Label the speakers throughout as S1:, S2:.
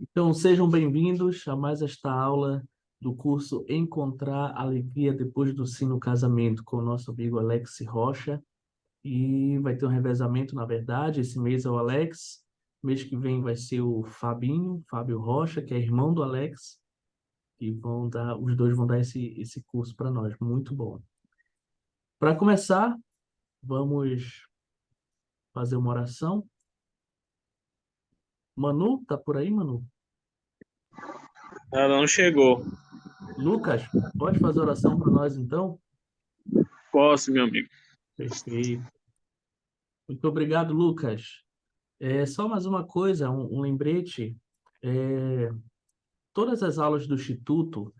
S1: Então, sejam bem-vindos a mais esta aula do curso Encontrar Alegria Depois do Sim no Casamento, com o nosso amigo Alex Rocha. E vai ter um revezamento, na verdade. Esse mês é o Alex, mês que vem vai ser o Fabinho, Fábio Rocha, que é irmão do Alex, e os dois vão dar esse curso para nós. Muito bom. Para começar, vamos fazer uma oração. Manu, tá por aí, Manu?
S2: Ela não chegou.
S1: Lucas, pode fazer oração para nós, então?
S2: Posso, meu amigo.
S1: Perfeito. Muito obrigado, Lucas. Só mais uma coisa, um lembrete. É, Todas as aulas do Instituto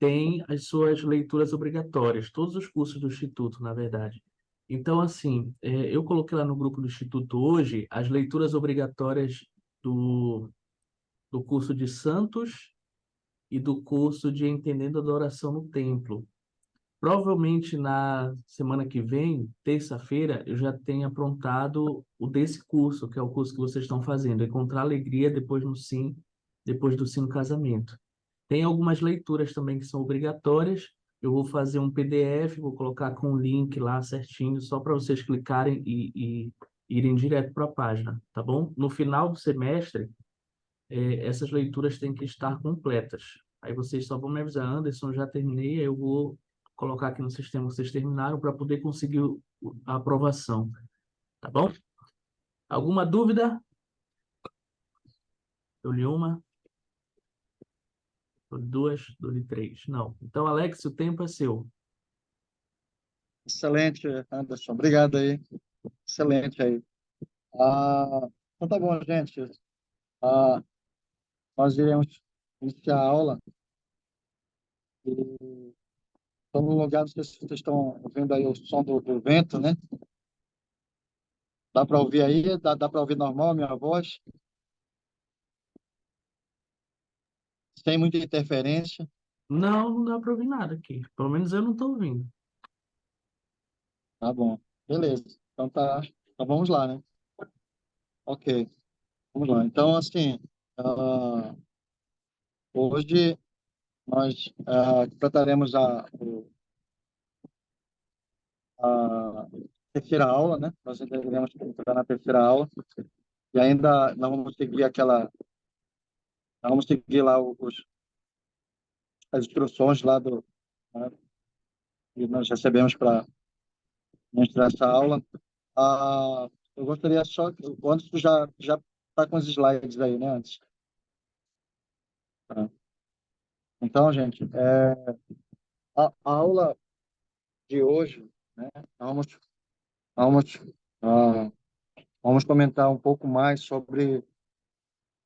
S1: têm as suas leituras obrigatórias, todos os cursos do Instituto, na verdade. Então, assim, eu coloquei lá no grupo do Instituto hoje as leituras obrigatórias do, do curso de Santos e do curso de Entendendo a Adoração no Templo. Provavelmente na semana que vem, terça-feira, eu já tenho aprontado o desse curso, que é o curso que vocês estão fazendo, Encontrar Alegria depois no Sim, depois do Sim no Casamento. Tem algumas leituras também que são obrigatórias. Eu vou fazer um PDF, vou colocar com o link lá certinho, só para vocês clicarem e irem direto para a página, tá bom? No final do semestre, essas leituras têm que estar completas. Aí vocês só vão me avisar, Anderson, já terminei, aí eu vou colocar aqui no sistema que vocês terminaram para poder conseguir a aprovação, tá bom? Alguma dúvida? Eu li uma, eu li duas, eu li três. Não. Então, Alex, o tempo é seu.
S3: Excelente, Anderson. Obrigado aí. Excelente aí. Então tá bom, gente. Ah, nós iremos iniciar a aula. E estou no lugar, não sei se vocês estão ouvindo aí o som do vento, né? Dá para ouvir aí? Dá para ouvir normal a minha voz? Sem muita interferência?
S1: Não, não dá para ouvir nada aqui. Pelo menos eu não estou ouvindo.
S3: Tá bom. Beleza. Então tá. Então vamos lá, né? Ok. Vamos lá. Então, assim, ah, hoje nós trataremos a terceira aula, né? Nós iremos entrar na terceira aula e ainda nós vamos seguir lá as instruções lá né, que nós recebemos para ministrar essa aula. Ah, eu gostaria só, antes tu já está com os slides aí, né? Antes. Tá. Então, gente, a aula de hoje, né? Vamos vamos ah, vamos comentar um pouco mais sobre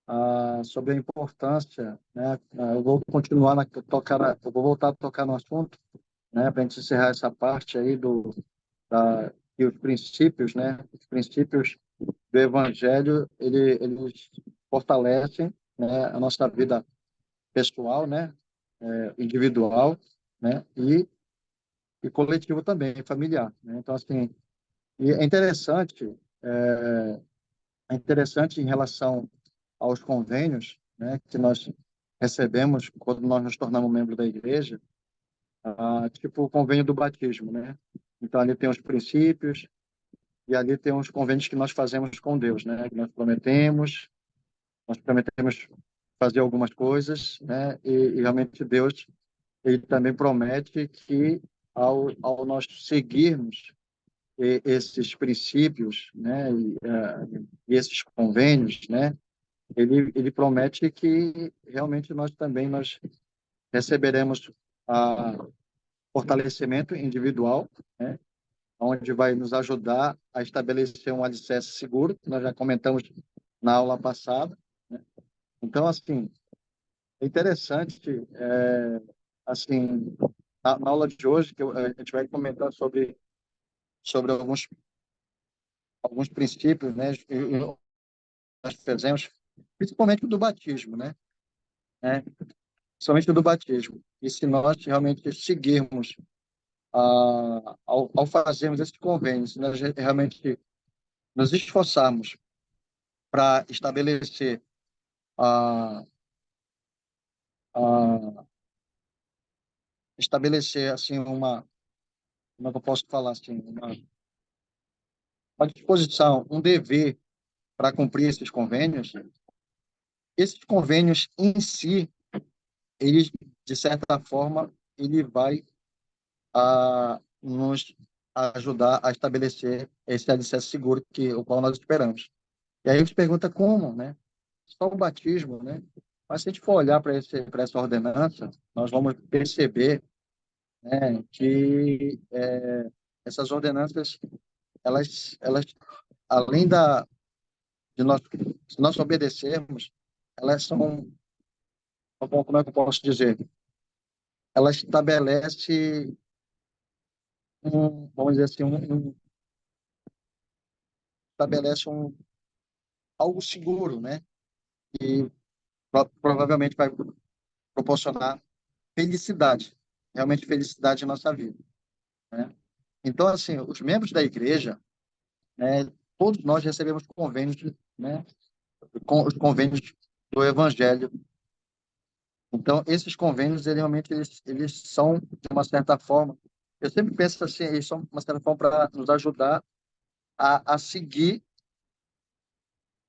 S3: a importância, né? Eu vou continuar eu vou voltar a tocar no assunto, né? Para a gente encerrar essa parte aí e os princípios, né? Os princípios do Evangelho, eles fortalecem, né? A nossa vida pessoal, né? Individual, né? E coletivo também, familiar, né? Então, assim, e é interessante em relação aos convênios, né, que nós recebemos quando nós nos tornamos membro da igreja, tipo o convênio do batismo, né? Então ali tem os princípios e ali tem os convênios que nós fazemos com Deus, né? Que nós prometemos fazer algumas coisas, né? E realmente Deus ele também promete que ao nós seguirmos esses princípios, né? E esses convênios, né? Ele promete que realmente nós receberemos fortalecimento individual, né, onde vai nos ajudar a estabelecer um alicerce seguro, que nós já comentamos na aula passada, né? Então, assim, é interessante, assim, na aula de hoje, a gente vai comentar sobre alguns princípios, né, e nós fizemos, principalmente o do batismo, né, principalmente o do batismo. E se nós realmente seguirmos ao fazermos esse convênio, se nós realmente nos esforçarmos para estabelecer a, a estabelecer assim como é que eu posso falar assim, uma disposição, um dever para cumprir esses convênios. Esses convênios em si, eles, de certa forma, ele vai nos ajudar a estabelecer esse alicerce seguro o qual nós esperamos. E aí a gente pergunta como, né? Só o batismo, né? Mas se a gente for olhar para essa ordenança, nós vamos perceber, né, que essas ordenanças, elas além de nós, se nós obedecermos, elas são, como é que eu posso dizer? Ela estabelece vamos dizer assim, estabelece algo seguro, né? E provavelmente vai proporcionar felicidade, realmente felicidade em nossa vida, né? Então, assim, os membros da igreja, né, todos nós recebemos convênios, né, com os convênios do Evangelho. Então, esses convênios, realmente, eles são, de uma certa forma, eu sempre penso assim, eles são, de uma certa forma, para nos ajudar a seguir,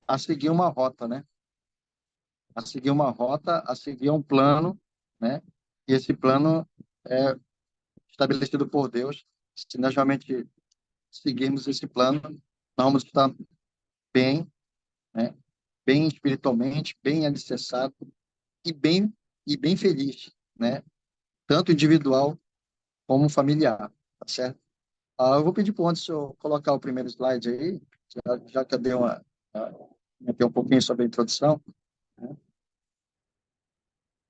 S3: a seguir uma rota, né? A seguir uma rota, a seguir um plano, né? E esse plano é estabelecido por Deus. Se nós realmente seguirmos esse plano, nós vamos estar bem, né? Bem espiritualmente, bem alicerçado e bem feliz, né? Tanto individual como familiar, tá certo? Eu vou pedir para o Anderson colocar o primeiro slide aí, já que eu dei comentei um pouquinho sobre a introdução, né?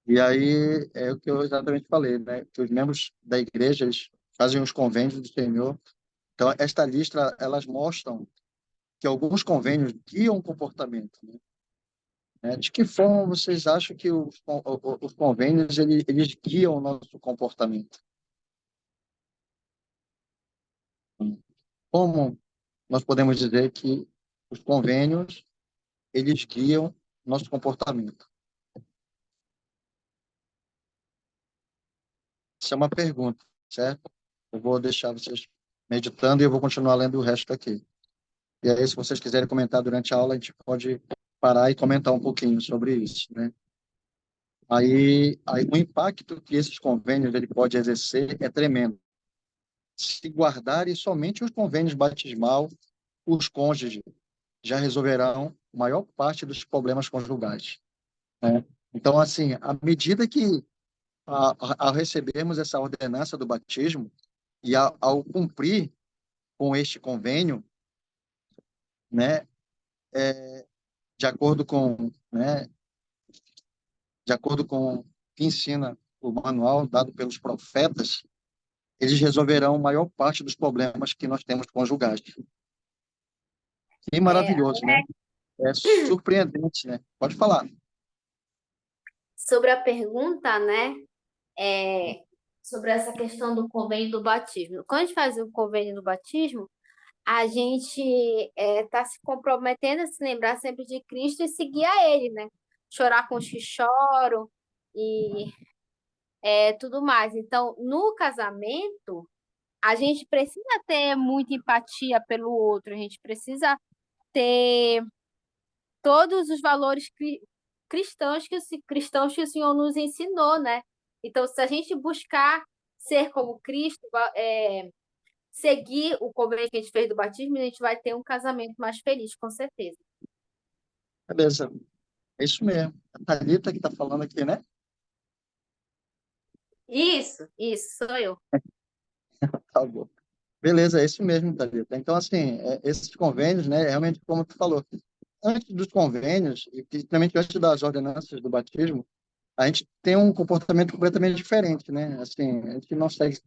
S3: E aí é o que eu exatamente falei, né? Que os membros da igreja eles fazem os convênios do Senhor. Então, esta lista, elas mostram que alguns convênios guiam o comportamento, né? De que forma vocês acham que os convênios eles guiam o nosso comportamento? Como nós podemos dizer que os convênios eles guiam nosso comportamento? Essa é uma pergunta, certo? Eu vou deixar vocês meditando e eu vou continuar lendo o resto aqui. E aí, se vocês quiserem comentar durante a aula, a gente pode parar e comentar um pouquinho sobre isso, né? Aí o impacto que esses convênios ele pode exercer é tremendo. Se guardarem somente os convênios batismal, os cônjuges já resolverão a maior parte dos problemas conjugais, né? Então, assim, à medida que ao recebermos essa ordenança do batismo e ao cumprir com este convênio, né, de acordo com, né, de acordo com o que ensina o manual dado pelos profetas, eles resolverão a maior parte dos problemas que nós temos conjugais. Que
S4: É,
S3: maravilhoso, né? É surpreendente, né? Pode falar.
S4: sobre a pergunta, né? Sobre essa questão do convênio do batismo. Quando a gente faz o convênio do batismo, a gente está se comprometendo a se lembrar sempre de Cristo e seguir a Ele, né? Chorar com os que choram e tudo mais. Então, no casamento, a gente precisa ter muita empatia pelo outro, a gente precisa ter todos os valores cristãos que o Senhor nos ensinou, né? Então, se a gente buscar ser como Cristo, seguir o convênio que a gente fez do batismo, a gente vai ter um casamento mais feliz, com certeza.
S3: Beleza. É isso mesmo. A Thalita que está falando aqui, né?
S4: Isso, sou eu.
S3: Tá bom. Beleza, é isso mesmo, Thalita. Então, assim, esses convênios, né, realmente, como tu falou, antes dos convênios, e principalmente antes das ordenanças do batismo, a gente tem um comportamento completamente diferente, né? Assim, a gente não segue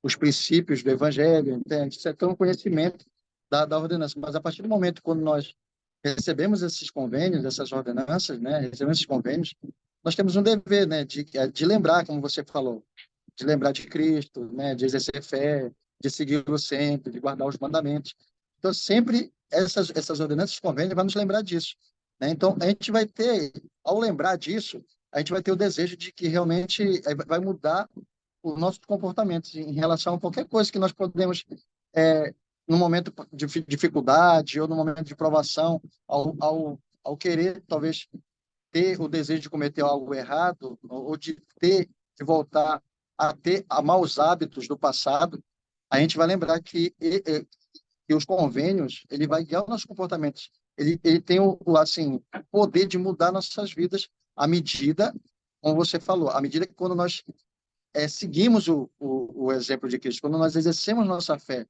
S3: os princípios do evangelho, entende? Isso é tão conhecimento da ordenança. Mas a partir do momento quando nós recebemos esses convênios, essas ordenanças, né? Recebemos esses convênios, nós temos um dever, né? De lembrar, como você falou, de lembrar de Cristo, né? De exercer fé, de segui-lo sempre, de guardar os mandamentos. Então, sempre essas ordenanças, convênios, vão nos lembrar disso, né? Então, a gente vai ter, ao lembrar disso, a gente vai ter o desejo de que realmente vai mudar os nossos comportamentos em relação a qualquer coisa que nós podemos, no momento de dificuldade ou no momento de provação, ao querer, talvez, ter o desejo de cometer algo errado ou de voltar a ter maus hábitos do passado, a gente vai lembrar que os convênios, ele vai guiar os nossos comportamentos. Ele tem assim, o poder de mudar nossas vidas à medida, como você falou, à medida que quando nós seguimos o exemplo de Cristo, quando nós exercemos nossa fé,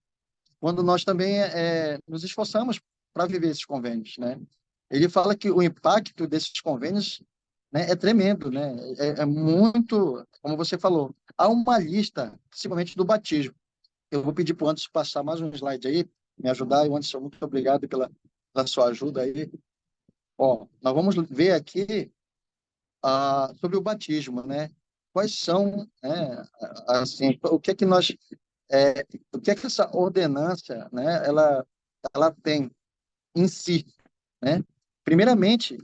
S3: quando nós também nos esforçamos para viver esses convênios, né? Ele fala que o impacto desses convênios, né, é tremendo, né? É muito, como você falou, há uma lista, principalmente do batismo. Eu vou pedir para o Anderson passar mais um slide aí, me ajudar. E, Anderson, muito obrigado pela sua ajuda aí. Ó, nós vamos ver aqui sobre o batismo, né? Quais são, né, assim, o que é que essa ordenança, né, ela tem em si, né? Primeiramente,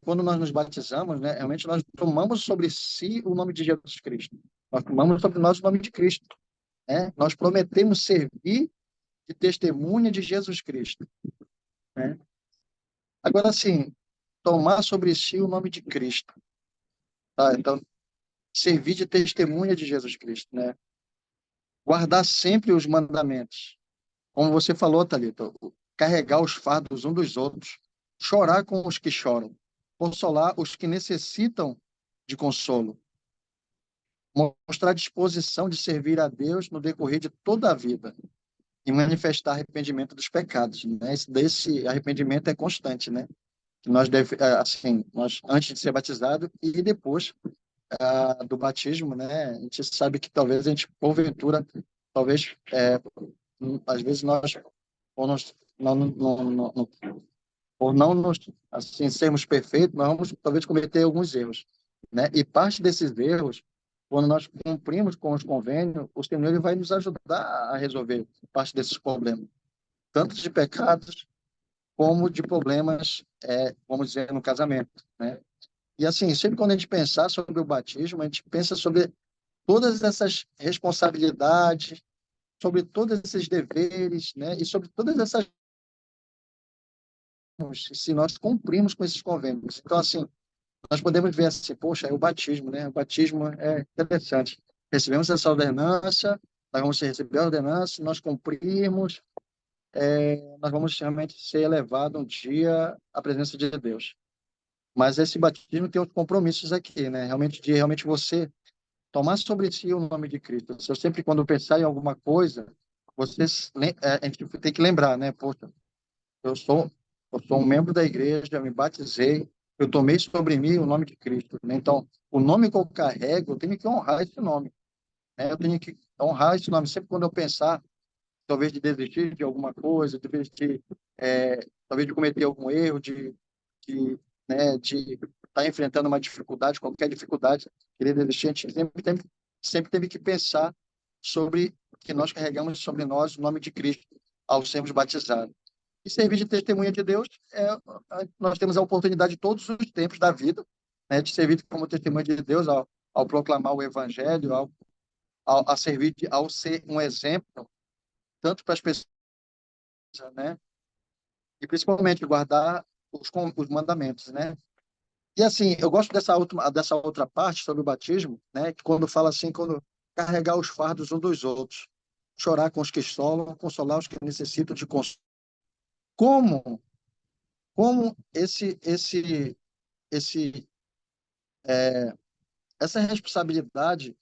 S3: quando nós nos batizamos, né, realmente nós tomamos sobre si o nome de Jesus Cristo. Nós tomamos sobre nós o nome de Cristo, né? Nós prometemos servir de testemunha de Jesus Cristo, né? Agora, assim, tomar sobre si o nome de Cristo, tá? Então, servir de testemunha de Jesus Cristo, né? Guardar sempre os mandamentos. Como você falou, Thalita, carregar os fardos um dos outros, chorar com os que choram, consolar os que necessitam de consolo, mostrar disposição de servir a Deus no decorrer de toda a vida e manifestar arrependimento dos pecados, né? Desse arrependimento é constante, né? Que nós assim, nós antes de ser batizado e depois do batismo, né? A gente sabe que talvez a gente porventura, talvez às vezes nós ou nós por não nos, assim, sermos perfeitos, nós vamos talvez cometer alguns erros, né? E parte desses erros, quando nós cumprimos com os convênios, o Senhor ele vai nos ajudar a resolver parte desses problemas, tanto de pecados como de problemas, vamos dizer, no casamento, né? E assim, sempre quando a gente pensar sobre o batismo, a gente pensa sobre todas essas responsabilidades, sobre todos esses deveres, né? E sobre todas essas se nós cumprimos com esses convênios. Então, assim, nós podemos ver assim, poxa, é o batismo, né? O batismo é interessante. Recebemos essa ordenança, nós vamos receber a ordenança, nós cumprimos, nós vamos realmente ser elevados um dia à presença de Deus. Mas esse batismo tem os compromissos aqui, né? Realmente você tomar sobre si o nome de Cristo. Se eu sempre, quando pensar em alguma coisa, a gente tem que lembrar, né? Poxa, eu sou, eu sou um membro da igreja, me batizei, eu tomei sobre mim o nome de Cristo, né? Então, o nome que eu carrego, eu tenho que honrar esse nome, né? Eu tenho que honrar esse nome sempre quando eu pensar, talvez de desistir de alguma coisa, talvez de cometer algum erro, de estar enfrentando uma dificuldade, qualquer dificuldade, querer desistir, a gente sempre teve que pensar sobre que nós carregamos sobre nós o nome de Cristo ao sermos batizados. E servir de testemunha de Deus, nós temos a oportunidade todos os tempos da vida, né, de servir como testemunha de Deus ao proclamar o Evangelho, a servir, ao ser um exemplo, tanto para as pessoas, né, e principalmente guardar os mandamentos, né? E assim, eu gosto dessa outra parte sobre o batismo, né, que quando fala assim, quando carregar os fardos um dos outros, chorar com os que choram, consolar os que necessitam de consolo. Como, como esse, essa responsabilidade,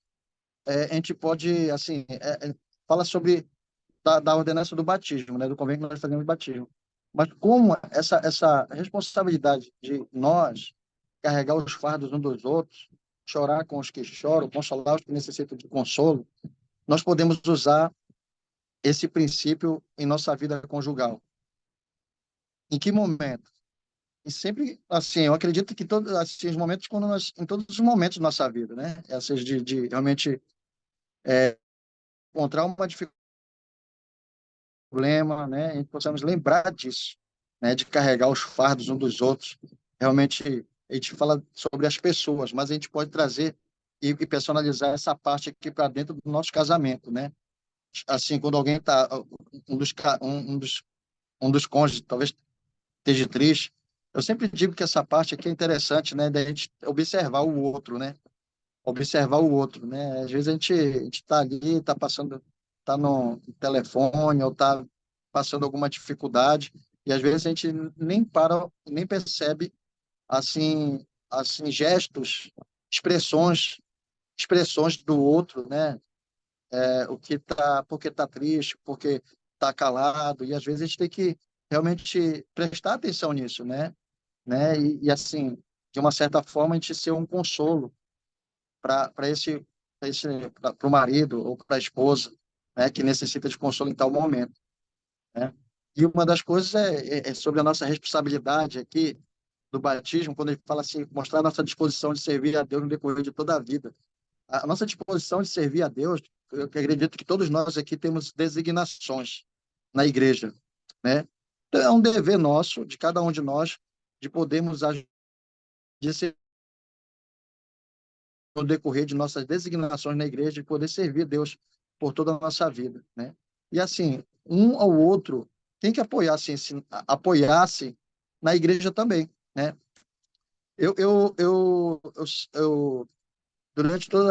S3: a gente pode, assim, fala sobre da ordenança do batismo, né, do convênio que nós fazemos batismo. Mas como essa responsabilidade de nós carregar os fardos um dos outros, chorar com os que choram, consolar os que necessitam de consolo, nós podemos usar esse princípio em nossa vida conjugal. Em que momento? E sempre, assim, eu acredito que todos assim, os momentos quando em todos os momentos da nossa vida, né? Essas de realmente encontrar uma dificuldade, problema, né? A gente possamos lembrar disso, né, de carregar os fardos um dos outros. Realmente, a gente fala sobre as pessoas, mas a gente pode trazer e personalizar essa parte aqui para dentro do nosso casamento, né? Assim, quando alguém está, um dos, ca- um dos cônjuges talvez esteja triste, eu sempre digo que essa parte aqui é interessante, né, da gente observar o outro, né? Observar o outro, né? Às vezes a gente está ali, está passando, está no telefone ou está passando alguma dificuldade e às vezes a gente nem para, nem percebe assim gestos, expressões, expressões do outro, né? O que tá, porque está triste, porque está calado e às vezes a gente tem que realmente prestar atenção nisso, né? E assim, de uma certa forma a gente ser um consolo para para o marido ou para a esposa, né, que necessita de consolo em tal momento, né? E uma das coisas é sobre a nossa responsabilidade aqui do batismo, quando ele fala assim, mostrar a nossa disposição de servir a Deus no decorrer de toda a vida. A nossa disposição de servir a Deus, eu acredito que todos nós aqui temos designações na igreja, né? Então, é um dever nosso, de cada um de nós, de podermos agir no decorrer de nossas designações na igreja e poder servir Deus por toda a nossa vida, né? E assim, um ao outro tem que apoiar-se na igreja também, né? Eu durante todo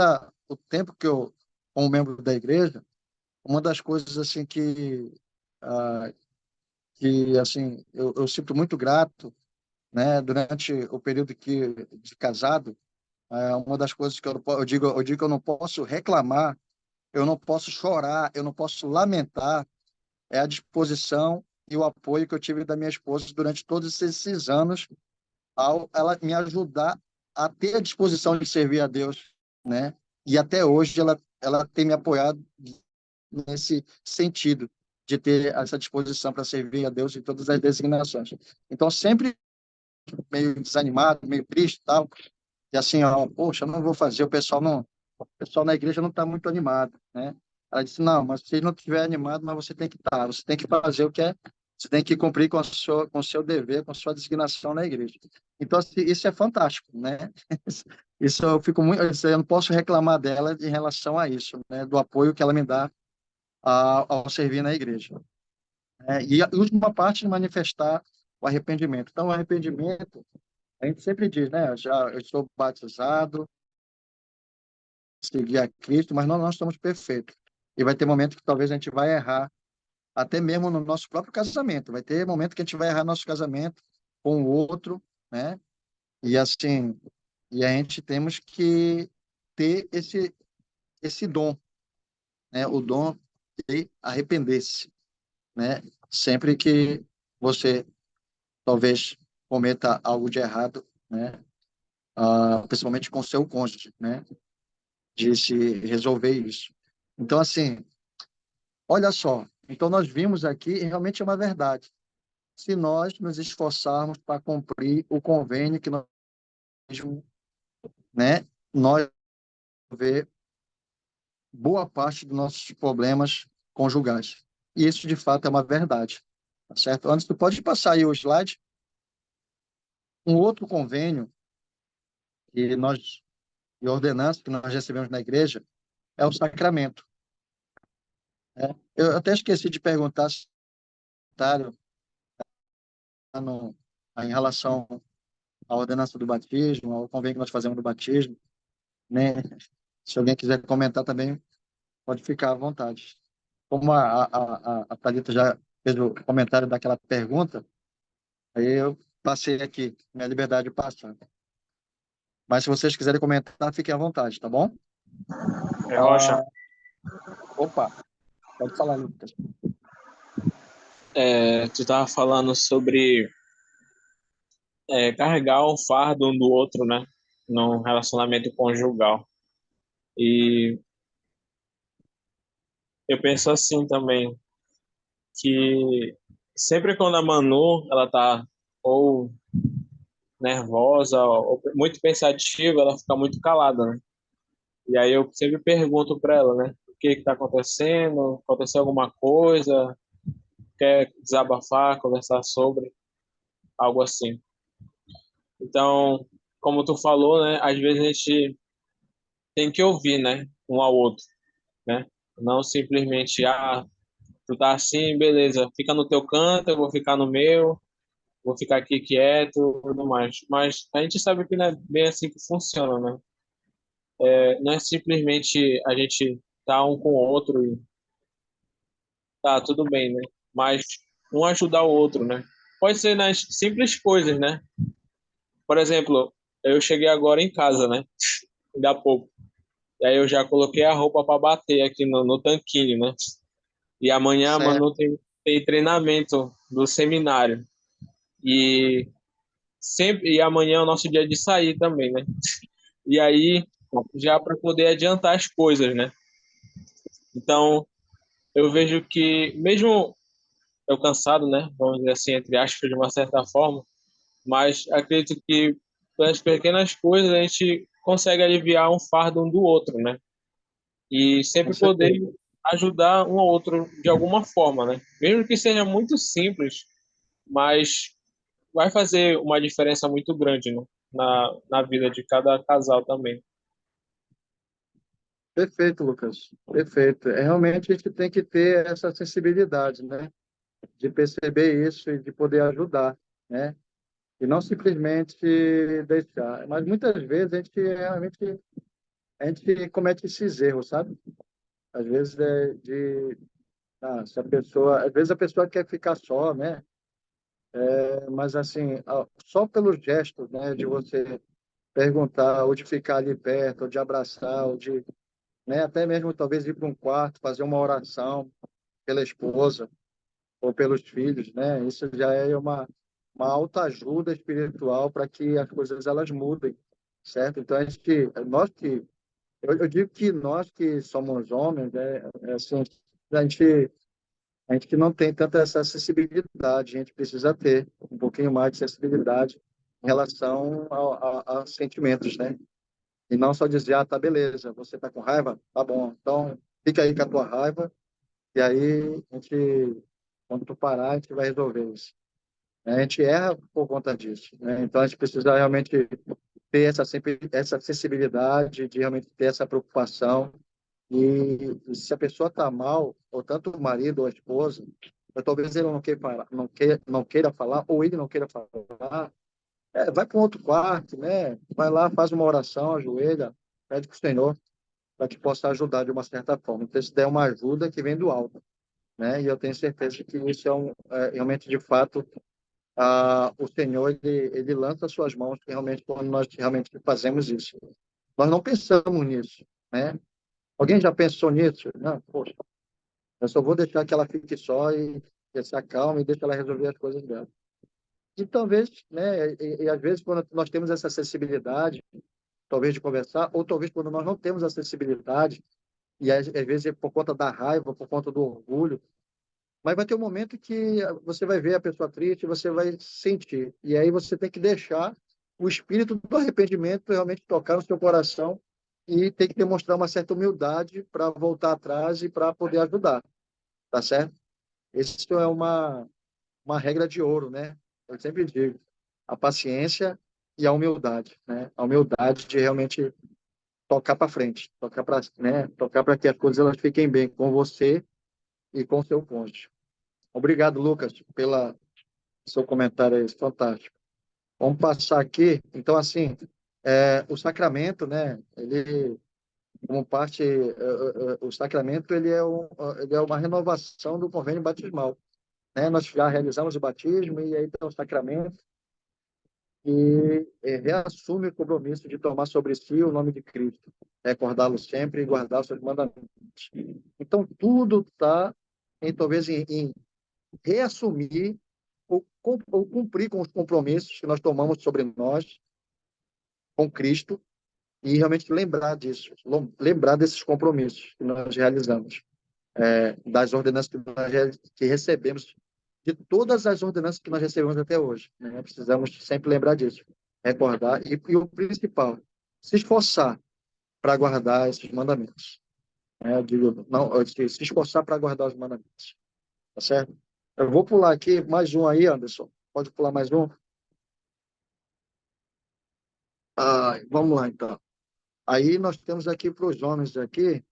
S3: o tempo que eu como membro da igreja, uma das coisas assim ah, que assim eu sinto muito grato, né? Durante o período de casado, uma das coisas que eu digo que eu não posso reclamar, eu não posso chorar, eu não posso lamentar, é a disposição e o apoio que eu tive da minha esposa durante todos esses anos, ao ela me ajudar a ter a disposição de servir a Deus, né? E até hoje ela tem me apoiado nesse sentido de ter essa disposição para servir a Deus em todas as designações. Então, sempre meio desanimado, meio triste e tal, e assim, ó, poxa, eu não vou fazer, o pessoal na igreja não está muito animado, né? Ela disse, não, mas se não estiver animado, mas você tem que estar, você tem que fazer o que é, você tem que cumprir com o seu dever, com a sua designação na igreja. Então, assim, isso é fantástico, né? Isso eu fico muito, eu não posso reclamar dela em relação a isso, né? Do apoio que ela me dá ao servir na igreja. E a última parte, manifestar o arrependimento. Então, o arrependimento, a gente sempre diz, né? Eu estou batizado, seguir a Cristo, mas nós não estamos perfeitos. E vai ter momento que talvez a gente vai errar, até mesmo no nosso próprio casamento. Vai ter momento que a gente vai errar no nosso casamento com o outro, né? E assim, e a gente temos que ter esse dom, né? O dom de arrepender-se, né? Sempre que você talvez cometa algo de errado, né? Principalmente com seu cônjuge, né? De se resolver isso. Então, assim, olha só, então nós vimos aqui, e realmente é uma verdade. Se nós nos esforçarmos para cumprir o convênio que nós, né, nós ver boa parte dos nossos problemas conjugais. E isso, de fato, é uma verdade. Tá certo? Antes, tu pode passar aí o slide. Um outro convênio que nós, e ordenança que nós recebemos na igreja é o sacramento. Né? Eu até esqueci de perguntar se no, em relação à ordenança do batismo, ao convênio que nós fazemos do batismo, né? Se alguém quiser comentar também, pode ficar à vontade. Como a Thalita já fez o comentário daquela pergunta, aí eu passei aqui, minha liberdade de passar. Mas se vocês quiserem comentar, fiquem à vontade, tá bom?
S2: Rocha,
S3: Ah, opa, pode falar, Lucas.
S2: tu estava falando sobre carregar o fardo um do outro, né? Num relacionamento conjugal. E eu penso assim também, que sempre quando a Manu, ela tá ou nervosa ou muito pensativa, ela fica muito calada, né? E aí eu sempre pergunto para ela, né? O que que tá acontecendo? Aconteceu alguma coisa? Quer desabafar, conversar sobre? algo assim. Então, como tu falou, né, às vezes a gente tem que ouvir, né, um ao outro, né? Não simplesmente, tu tá assim, beleza, fica no teu canto, eu vou ficar no meu, vou ficar aqui quieto, e tudo mais. Mas a gente sabe que não é bem assim que funciona, né? Não é simplesmente a gente tá um com o outro e tá tudo bem, né? Mas um ajudar o outro, né? Pode ser nas simples coisas, né? Por exemplo, eu cheguei agora em casa, né? Ainda há pouco. E aí eu já coloquei a roupa para bater aqui no tanquinho, né? E amanhã,
S3: Certo.
S2: mano, tem treinamento do seminário. E sempre e amanhã é o nosso dia de sair também, né? E aí já para poder adiantar as coisas, né? Então, eu vejo que mesmo eu cansado, né? Vamos dizer assim, entre aspas, de uma certa forma, mas acredito que pelas pequenas coisas a gente consegue aliviar um fardo um do outro, né? E
S3: Com
S2: sempre poder
S3: certeza.
S2: ajudar um ao outro de alguma forma, né? Mesmo que seja muito simples, mas vai fazer uma diferença muito grande, né? Na vida de cada casal também.
S3: Perfeito, Lucas. Perfeito. Realmente a gente tem que ter essa sensibilidade, né? De perceber isso e de poder ajudar, né? E não simplesmente deixar. Mas muitas vezes a gente comete esses erros, sabe? Às vezes se a pessoa, às vezes a pessoa quer ficar só, né? Mas assim, só pelos gestos, né? De você perguntar, ou de ficar ali perto, ou de abraçar, ou de, né? Até mesmo talvez ir para um quarto, fazer uma oração pela esposa ou pelos filhos, né? Isso já é uma alta ajuda espiritual para que as coisas elas mudem, certo? Então eu digo que nós que somos homens, assim, a gente a gente que não tem tanta essa acessibilidade, a gente precisa ter um pouquinho mais de sensibilidade em relação a sentimentos, né? E não só dizer, tá, beleza, você tá com raiva? Tá bom, então fica aí com a tua raiva, e aí quando tu parar, a gente vai resolver isso. A gente erra por conta disso, né? Então a gente precisa realmente ter essa sensibilidade, de realmente ter essa preocupação. E se a pessoa está mal, ou tanto o marido ou a esposa, ou talvez ele não queira falar, ou ele não queira falar, vai para um outro quarto, né? Vai lá, faz uma oração, ajoelha, pede para o Senhor para que possa ajudar de uma certa forma. Então, isso daí é uma ajuda que vem do alto, né? E eu tenho certeza que isso realmente, de fato, o Senhor, ele lança as suas mãos realmente quando nós realmente fazemos isso. Nós não pensamos nisso, né? Alguém já pensou nisso? Não, poxa, eu só vou deixar que ela fique só e se acalme e deixa ela resolver as coisas dela. E talvez, né, e às vezes quando nós temos essa acessibilidade, talvez de conversar, ou talvez quando nós não temos acessibilidade, e às vezes é por conta da raiva, por conta do orgulho, mas vai ter um momento que você vai ver a pessoa triste, você vai sentir. E aí você tem que deixar o espírito do arrependimento realmente tocar no seu coração e tem que demonstrar uma certa humildade para voltar atrás e para poder ajudar, tá certo? Isso é uma regra de ouro, né? Eu sempre digo, a paciência e a humildade, né? A humildade de realmente tocar para frente, tocar para que as coisas elas fiquem bem com você e com o seu cônjuge. Obrigado, Lucas, pela seu comentário aí, fantástico. Vamos passar aqui. Então, assim, o sacramento, né? Ele, como parte, o sacramento ele é uma renovação do convênio batismal, né? Nós já realizamos o batismo e aí tem o sacramento e reassume o compromisso de tomar sobre si o nome de Cristo, recordá-lo sempre e guardar os seus mandamentos. Então, tudo está, talvez, em reassumir ou cumprir com os compromissos que nós tomamos sobre nós com Cristo e realmente lembrar disso, lembrar desses compromissos que nós realizamos, das ordenanças que recebemos, de todas as ordenanças que nós recebemos até hoje, né? Precisamos sempre lembrar disso, recordar e o principal, se esforçar para guardar esses mandamentos. Né? Eu digo, não, se esforçar para guardar os mandamentos, tá certo? Eu vou pular aqui mais um aí, Anderson. Pode pular mais um? Vamos lá, então. Aí nós temos aqui para os homens aqui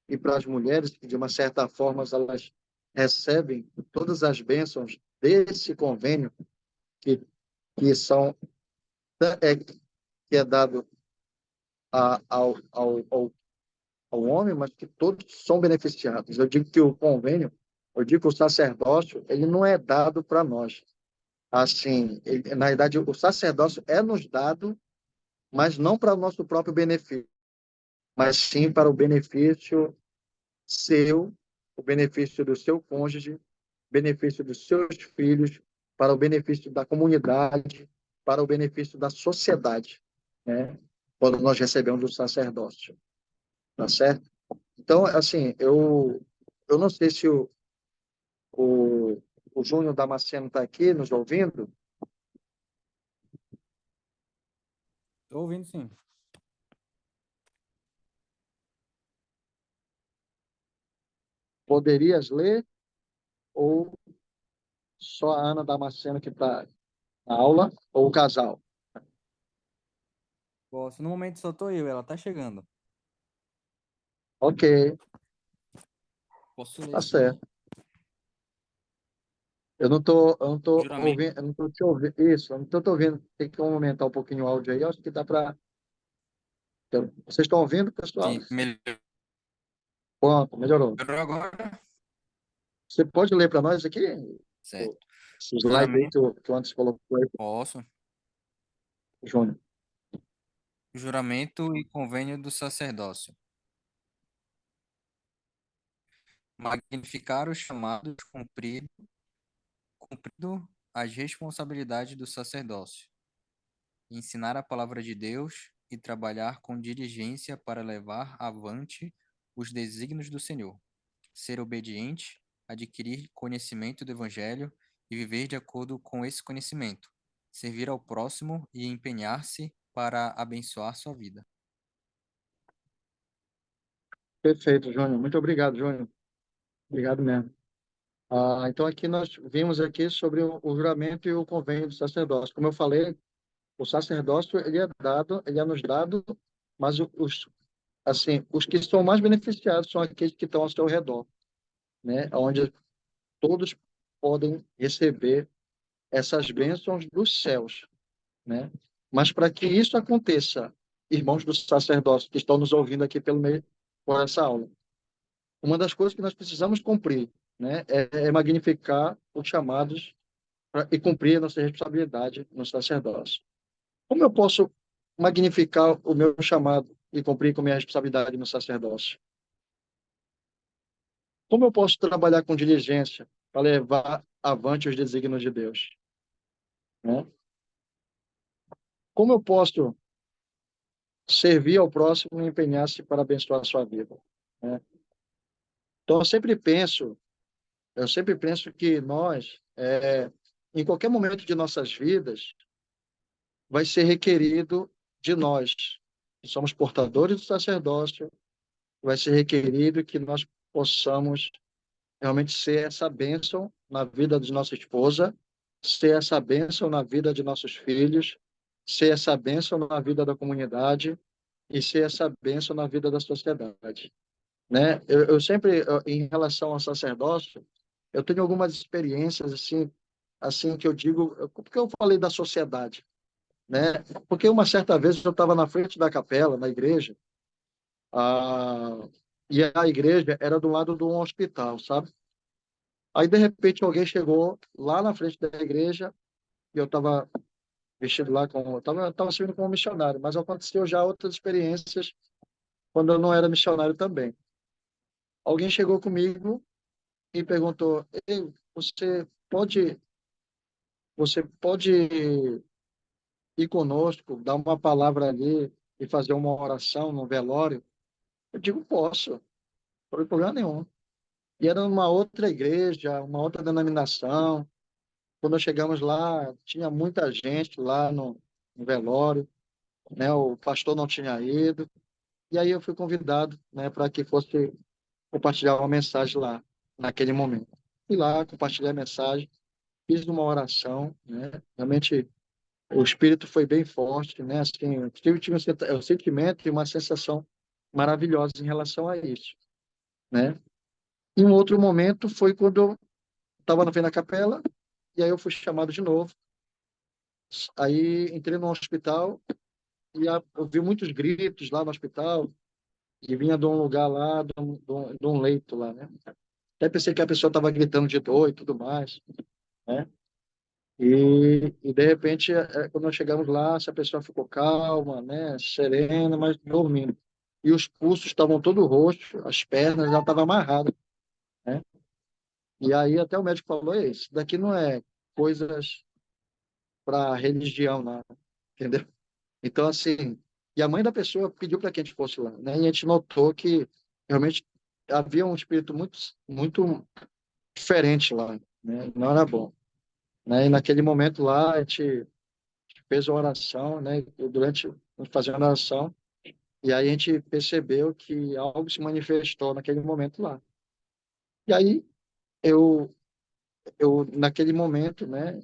S3: e para as mulheres, que de uma certa forma elas recebem todas as bênçãos desse convênio que, que são que é dado ao homem, mas que todos são beneficiados. Eu digo que o convênio, eu digo que o sacerdócio, ele não é dado para nós. Assim, na verdade, o sacerdócio é nos dado, mas não para o nosso próprio benefício, mas sim para o benefício seu, o benefício do seu cônjuge, benefício dos seus filhos, para o benefício da comunidade, para o benefício da sociedade, né? Quando nós recebemos o sacerdócio, tá certo? Então, assim, eu não sei se o, o Júnior Damasceno está aqui nos ouvindo.
S5: Tô ouvindo, sim.
S3: Poderias ler ou só a Ana Damasceno que está na aula ou o casal?
S5: Posso. No momento só tô eu, ela tá chegando.
S3: Ok,
S5: Posso ler,
S3: tá
S5: sim.
S3: certo. Eu não tô
S5: Juramento.
S3: ouvindo, eu não tô te ouvindo. Isso, eu não tô te ouvindo. Tem que aumentar um pouquinho o áudio aí. Eu acho que dá para. Vocês estão ouvindo, pessoal?
S5: Sim, melhorou
S3: Pronto, melhorou.
S5: agora?
S3: Você pode ler para nós aqui o
S5: Certo.
S3: o slide aí
S5: Juramento.
S3: que o antes colocou aí,
S5: Posso.
S3: Júnior.
S5: Juramento e convênio do sacerdócio. Magnificar os chamados, cumprido as responsabilidades do sacerdócio. Ensinar a palavra de Deus e trabalhar com diligência para levar avante os desígnios do Senhor. Ser obediente, adquirir conhecimento do Evangelho e viver de acordo com esse conhecimento. Servir ao próximo e empenhar-se para abençoar sua vida.
S3: Perfeito, Júnior. Muito obrigado, Júnior. Obrigado mesmo. Então, aqui nós vimos aqui sobre o juramento e o convênio do sacerdócio. Como eu falei, o sacerdócio ele é nos dado, mas assim, os que são mais beneficiados são aqueles que estão ao seu redor, né? Onde todos podem receber essas bênçãos dos céus, né? Mas para que isso aconteça, irmãos do sacerdócio que estão nos ouvindo aqui pelo meio por essa aula, uma das coisas que nós precisamos cumprir, né, é magnificar os chamados e cumprir a nossa responsabilidade no sacerdócio. Como eu posso magnificar o meu chamado e cumprir com a minha responsabilidade no sacerdócio? Como eu posso trabalhar com diligência para levar avante os desígnios de Deus? Né? Como eu posso servir ao próximo e empenhar-se para abençoar a sua vida? Né? Então, eu sempre penso que nós, em qualquer momento de nossas vidas, vai ser requerido de nós, que somos portadores do sacerdócio, vai ser requerido que nós possamos realmente ser essa bênção na vida de nossa esposa, ser essa bênção na vida de nossos filhos, ser essa bênção na vida da comunidade e ser essa bênção na vida da sociedade, né? Eu sempre, em relação ao sacerdócio, eu tenho algumas experiências assim que eu digo, porque eu falei da sociedade, né? Porque uma certa vez eu estava na frente da capela, na igreja, ah, e a igreja era do lado de um hospital, sabe? Aí, de repente, alguém chegou lá na frente da igreja e eu estava vestido lá como... Estava servindo como missionário, mas aconteceu já outras experiências quando eu não era missionário também. Alguém chegou comigo e perguntou: Ei, você pode ir conosco, dar uma palavra ali e fazer uma oração no velório? Eu digo: posso, não tem problema nenhum. E era uma outra igreja, uma outra denominação. Quando nós chegamos lá, tinha muita gente lá no velório, né? O pastor não tinha ido. E aí eu fui convidado, né, para que fosse compartilhar uma mensagem lá, naquele momento. Fui lá, compartilhei a mensagem, fiz uma oração, né? Realmente o espírito foi bem forte, né? Assim, eu tive um sentimento e uma sensação maravilhosa em relação a isso, né? E um outro momento foi quando eu estava na frente da capela, e aí eu fui chamado de novo. Aí entrei no hospital e eu vi muitos gritos lá no hospital, e vinha de um lugar lá, de um leito lá, né? Até pensei que a pessoa estava gritando de dor e tudo mais, né? E de repente, quando nós chegamos lá, essa pessoa ficou calma, né? Serena, mas dormindo. E os pulsos estavam todos roxos, as pernas já estavam amarradas, né? E aí até o médico falou: "Ei, isso daqui não é coisas para religião, não", entendeu? Então, assim, e a mãe da pessoa pediu para que a gente fosse lá, né? E a gente notou que realmente havia um espírito muito diferente lá, né? Não era bom, né? E naquele momento lá, a gente fez a oração, né? E durante fazendo a oração, e aí a gente percebeu que algo se manifestou naquele momento lá. E aí eu, eu naquele momento, né?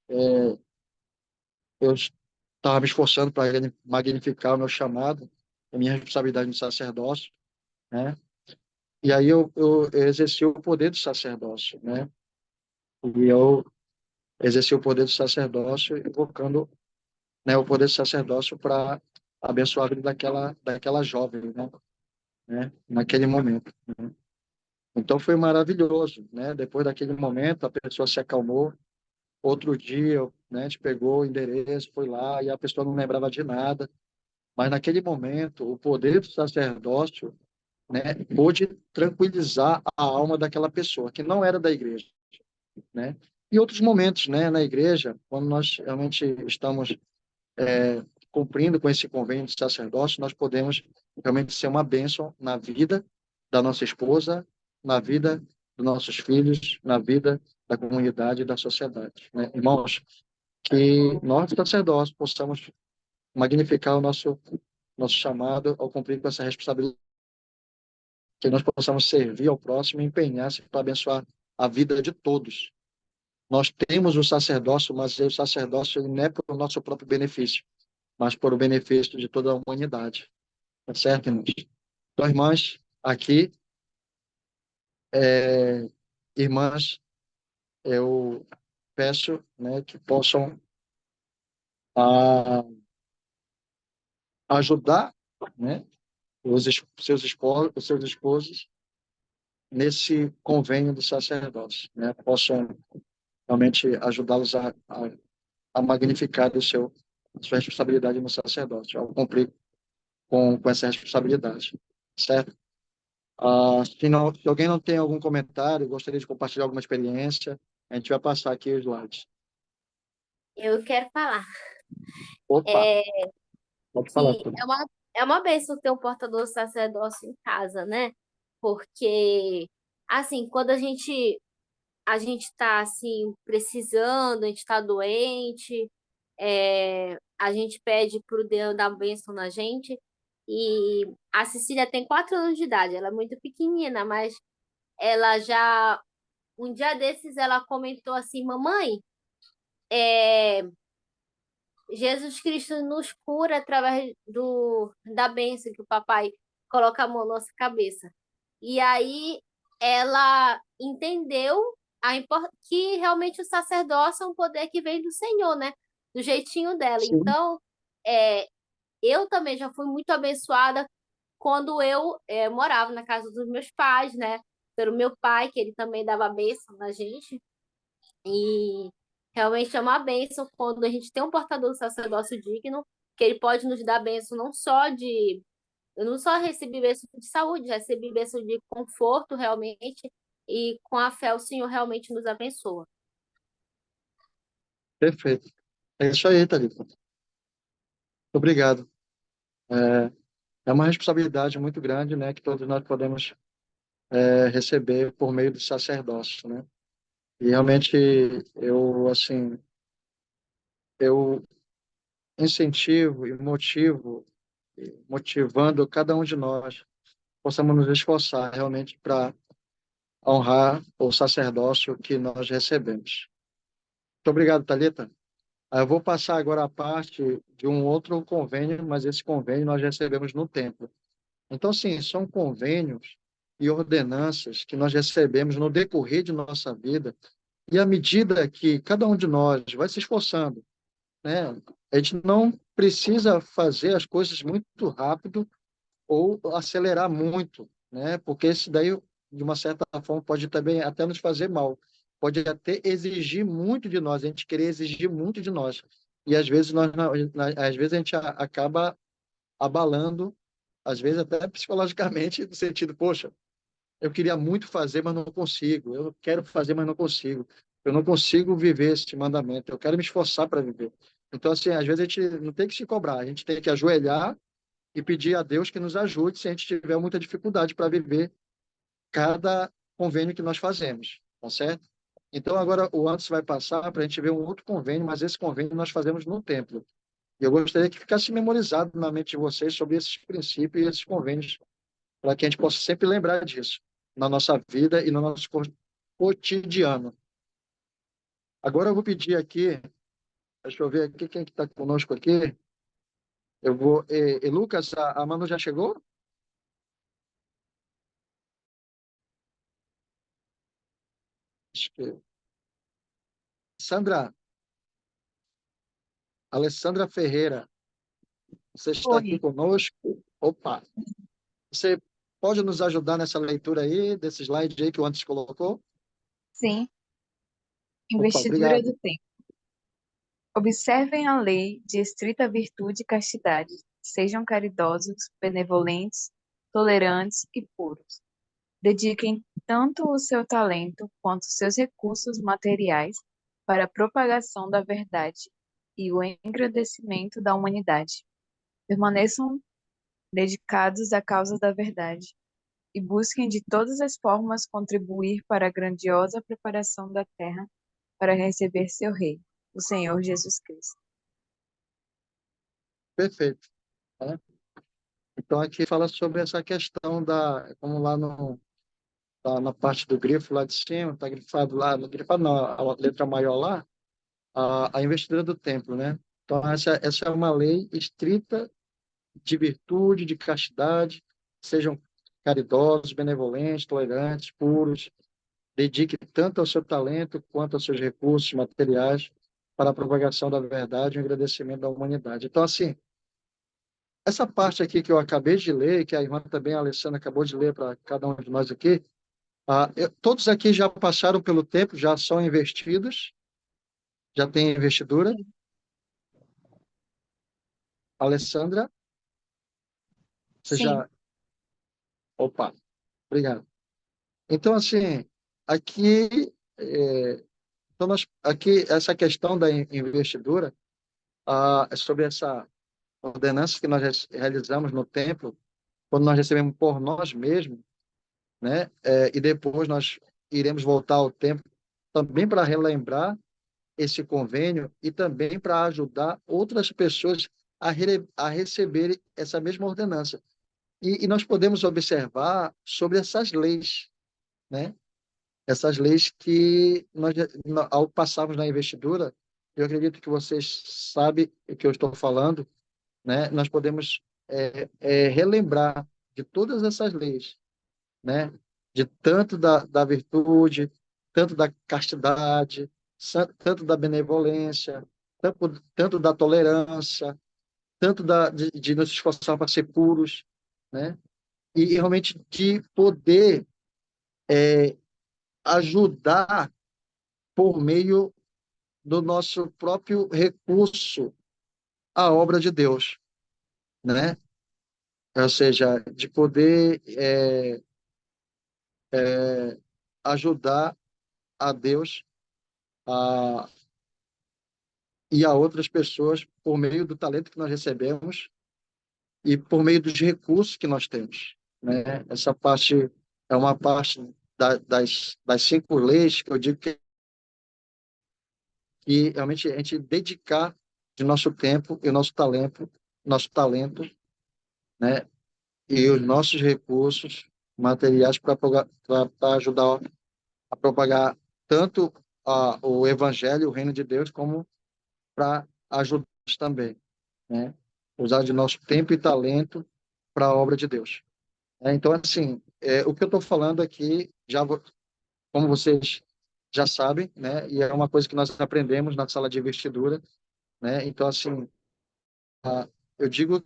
S3: Eu estava me esforçando para magnificar o meu chamado, a minha responsabilidade no sacerdócio, né? E aí eu exerci o poder do sacerdócio, né? E eu exerci o poder do sacerdócio, invocando, né, o poder do sacerdócio para abençoar a vida daquela jovem, né? Naquele momento. Né? Então foi maravilhoso, né? Depois daquele momento, a pessoa se acalmou. Outro dia, né, a gente pegou o endereço, foi lá e a pessoa não lembrava de nada. Mas naquele momento, o poder do sacerdócio, né, pôde tranquilizar a alma daquela pessoa que não era da igreja, né? E outros momentos, né, na igreja, quando nós realmente estamos cumprindo com esse convênio de sacerdócio, nós podemos realmente ser uma bênção na vida da nossa esposa, na vida dos nossos filhos, na vida da comunidade e da sociedade, né? Irmãos, que nós, sacerdotes, possamos magnificar o nosso chamado ao cumprir com essa responsabilidade, que nós possamos servir ao próximo e empenhar-se para abençoar a vida de todos. Nós temos o sacerdócio, mas o sacerdócio ele não é para o nosso próprio benefício, mas para o benefício de toda a humanidade. Tá certo, irmãos? Então, irmãs, aqui, é, irmãs, eu peço, né, que possam ajudar, né, seus esposos nesse convênio do sacerdócio, né, possam realmente ajudá-los a magnificar sua responsabilidade no sacerdócio, ao cumprir com essa responsabilidade, certo? Se alguém não tem algum comentário, gostaria de compartilhar alguma experiência, a gente vai passar aqui os slides.
S4: Eu quero falar
S3: Opa,
S4: é,
S3: pode falar
S4: que
S3: tudo.
S4: é uma bênção ter um portador do sacerdócio em casa, né? Porque, assim, quando a gente está assim precisando, a gente está doente, a gente pede para o Deus dar bênção na gente. E a Cecília tem 4 anos de idade, ela é muito pequenina, mas ela já um dia desses ela comentou assim, mamãe, é, Jesus Cristo nos cura através da bênção que o papai coloca a mão na nossa cabeça. E aí ela entendeu que realmente o sacerdócio é um poder que vem do Senhor, né? Do jeitinho dela.
S3: Sim,
S4: Então, é, eu também já fui muito abençoada quando eu morava na casa dos meus pais, né? Pelo meu pai, que ele também dava bênção na gente. E realmente é uma bênção quando a gente tem um portador do sacerdócio digno, que ele pode nos dar bênção não só de. Eu não só recebi bênção de saúde, já recebi bênção de conforto realmente, e com a fé o Senhor realmente nos abençoa.
S3: perfeito. É isso aí, Thalita. Obrigado. É uma responsabilidade muito grande, né, que todos nós podemos receber por meio do sacerdócio, né? E realmente assim, eu incentivo e motivando cada um de nós, possamos nos esforçar realmente para honrar o sacerdócio que nós recebemos. Muito obrigado, Thalita. Aí eu vou passar agora a parte de um outro convênio, mas esse convênio nós recebemos no templo. Então, sim, são convênios e ordenanças que nós recebemos no decorrer de nossa vida, e à medida que cada um de nós vai se esforçando, né? A gente não precisa fazer as coisas muito rápido ou acelerar muito, né? Porque isso daí, de uma certa forma, pode também até nos fazer mal. Pode até exigir muito de nós, a gente querer exigir muito de nós. E às vezes às vezes a gente acaba abalando, às vezes até psicologicamente, no sentido, poxa, eu queria muito fazer, mas não consigo. Eu quero fazer, mas não consigo. Eu não consigo viver esse mandamento. Eu quero me esforçar para viver. Então, assim, às vezes a gente não tem que se cobrar, a gente tem que ajoelhar e pedir a Deus que nos ajude se a gente tiver muita dificuldade para viver cada convênio que nós fazemos, tá certo? Então, agora o Anderson vai passar para a gente ver um outro convênio, mas esse convênio nós fazemos no templo. E eu gostaria que ficasse memorizado na mente de vocês sobre esses princípios e esses convênios, para que a gente possa sempre lembrar disso na nossa vida e no nosso cotidiano. Agora eu vou pedir aqui, deixa eu ver aqui quem está conosco aqui. Eu vou. Lucas, a Manu já chegou? Acho que... Sandra, Alessandra Ferreira, você está aqui
S6: Oi,
S3: conosco? Opa! Você pode nos ajudar nessa leitura aí, desse slide aí que o antes colocou?
S6: sim,
S3: Opa,
S6: investidura
S3: obrigado.
S6: do tempo. Observem a lei de estrita virtude e castidade. Sejam caridosos, benevolentes, tolerantes e puros. Dediquem tanto o seu talento quanto seus recursos materiais para a propagação da verdade e o engrandecimento da humanidade. Permaneçam dedicados à causa da verdade e busquem de todas as formas contribuir para a grandiosa preparação da terra para receber seu Rei, o Senhor Jesus Cristo.
S3: Perfeito. Tá? Então, aqui fala sobre essa questão da, como lá no, na parte do grifo lá de cima, está grifado lá, no grifado não, a letra maior lá, a investidura do templo, né? Então, essa é uma lei estrita de virtude, de castidade, sejam caridosos, benevolentes, tolerantes, puros, dedique tanto ao seu talento quanto aos seus recursos materiais para a propagação da verdade e o agradecimento da humanidade. Então, assim, essa parte aqui que eu acabei de ler, que a irmã também, a Alessandra, acabou de ler para cada um de nós aqui, todos aqui já passaram pelo tempo, já são investidos, já têm investidura. Alessandra, você
S6: Sim,
S3: já... Opa, obrigado. Então, assim, aqui, então aqui essa questão da investidura, sobre essa ordenança que nós realizamos no templo, quando nós recebemos por nós mesmos, né? E depois nós iremos voltar ao templo também para relembrar esse convênio e também para ajudar outras pessoas a receberem essa mesma ordenança. E nós podemos observar sobre essas leis, né? Essas leis que nós, ao passarmos na investidura, eu acredito que vocês sabem o que eu estou falando, né? Nós podemos relembrar de todas essas leis, né? De tanto da virtude, tanto da castidade, tanto da benevolência, tanto da tolerância, tanto de nos esforçar para ser puros, né? E realmente de poder ajudar por meio do nosso próprio recurso a obra de Deus, né? Ou seja, de poder ajudar a Deus a, e a outras pessoas por meio do talento que nós recebemos e por meio dos recursos que nós temos, né? Essa parte é uma parte das 5 leis que eu digo que realmente a gente dedicar de nosso tempo e nosso talento, né? E os nossos recursos materiais para ajudar a propagar tanto o Evangelho, o Reino de Deus, como para ajudar também, né? Usar de nosso tempo e talento para a obra de Deus. Então, assim, o que eu estou falando aqui, como vocês já sabem, né? E é uma coisa que nós aprendemos na sala de investidura, né? Então, assim, eu digo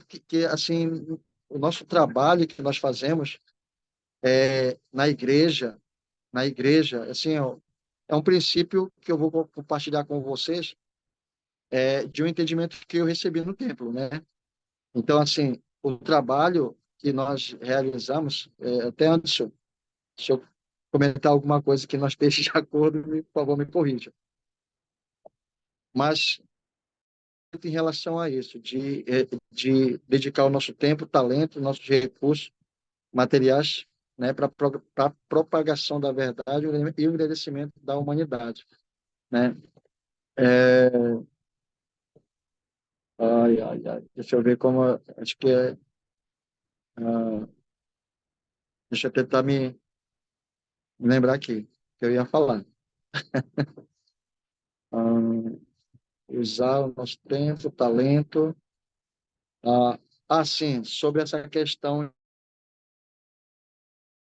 S3: assim, o nosso trabalho que nós fazemos na igreja, assim, ó, é um princípio que eu vou compartilhar com vocês, de um entendimento que eu recebi no templo, né? Então, assim, o trabalho que nós realizamos, até antes, se eu comentar alguma coisa que não esteja de acordo, por favor, me corrija. Mas, em relação a isso, de dedicar o nosso tempo, talento, nossos recursos materiais, né, para a propagação da verdade e o engrandecimento da humanidade, né? É, ai. Deixa eu ver como, acho que ah, deixa eu tentar me lembrar aqui, que eu ia falar. Ah, usar o nosso tempo, talento. Sim, sobre essa questão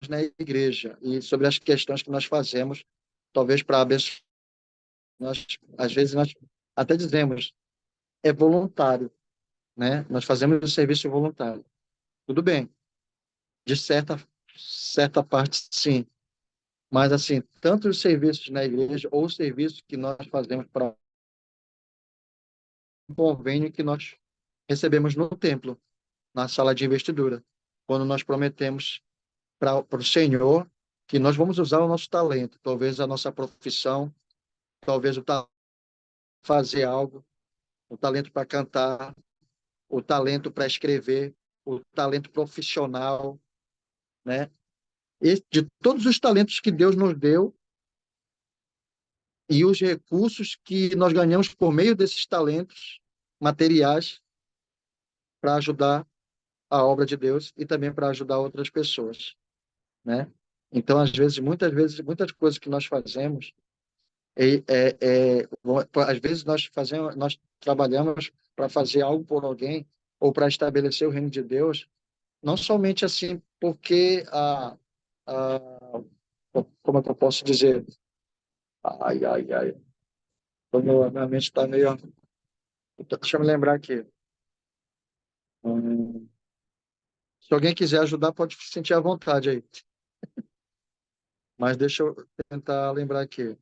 S3: na igreja e sobre as questões que nós fazemos, talvez para abençoar. Às vezes, nós até dizemos, é voluntário, né? Nós fazemos o serviço voluntário. Tudo bem, de certa parte, sim. Mas, assim, tanto os serviços na igreja ou os serviços que nós fazemos para um convênio que nós recebemos no templo, na sala de investidura, quando nós prometemos para o Senhor que nós vamos usar o nosso talento, talvez a nossa profissão, talvez o talento fazer algo, o talento para cantar, o talento para escrever, o talento profissional, né? E de todos os talentos que Deus nos deu e os recursos que nós ganhamos por meio desses talentos materiais para ajudar a obra de Deus e também para ajudar outras pessoas, né? Então, muitas vezes, muitas coisas que nós fazemos, às vezes nós trabalhamos para fazer algo por alguém ou para estabelecer o reino de Deus, não somente assim porque a como é que eu posso dizer? Ai. Como a minha mente está meio. Deixa eu me lembrar aqui. Hum, Se alguém quiser ajudar, pode se sentir à vontade aí. Mas deixa eu tentar lembrar aqui.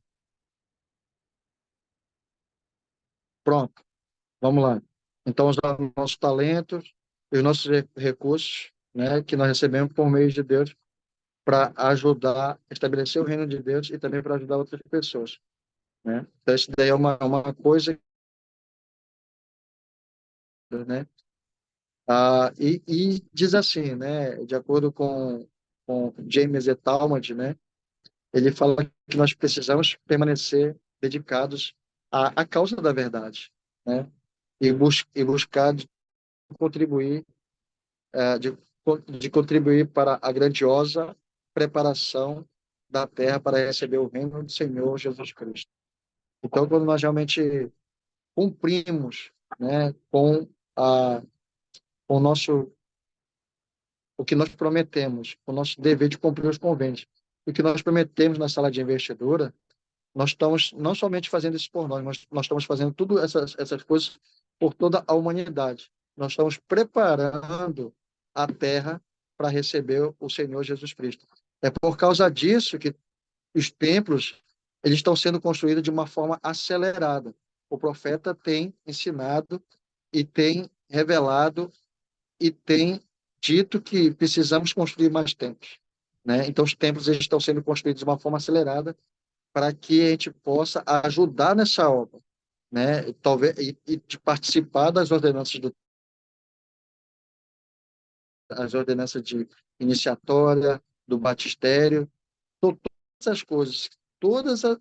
S3: Pronto, vamos lá. Então, usar nossos talentos e os nossos recursos, né, que nós recebemos por meio de Deus, para ajudar a estabelecer o reino de Deus e também para ajudar outras pessoas, né? Então, isso daí é uma coisa, né? E diz assim, né? De acordo com James E. Talmage, né? Ele fala que nós precisamos permanecer dedicados à causa da verdade, né? E buscar contribuir, eh, de, de contribuir para a grandiosa preparação da terra para receber o reino do Senhor Jesus Cristo. Então, quando nós realmente cumprimos, né, com o nosso o que nós prometemos, o nosso dever de cumprir os convênios, o que nós prometemos na sala de investidura, nós estamos não somente fazendo isso por nós, mas nós estamos fazendo tudo essas coisas por toda a humanidade. Nós estamos preparando a terra para receber o Senhor Jesus Cristo. É por causa disso que os templos eles estão sendo construídos de uma forma acelerada. O profeta tem ensinado e tem revelado e tem dito que precisamos construir mais templos, né? Então os templos eles estão sendo construídos de uma forma acelerada para que a gente possa ajudar nessa obra, né? Talvez e de participar das ordenanças as ordenanças de iniciatória, do batistério, todas essas coisas,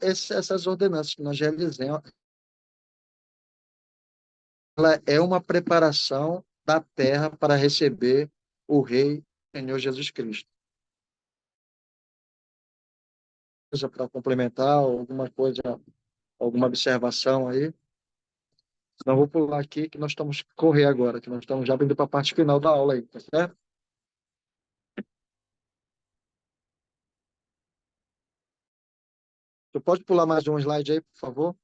S3: essas ordenanças que nós realizamos, ela é uma preparação da terra para receber o Rei Senhor Jesus Cristo. Para complementar alguma coisa, alguma observação aí? Senão eu vou pular aqui, que nós estamos correr agora, que nós estamos já indo para a parte final da aula aí, tá certo? Tu pode pular mais um slide aí, por favor?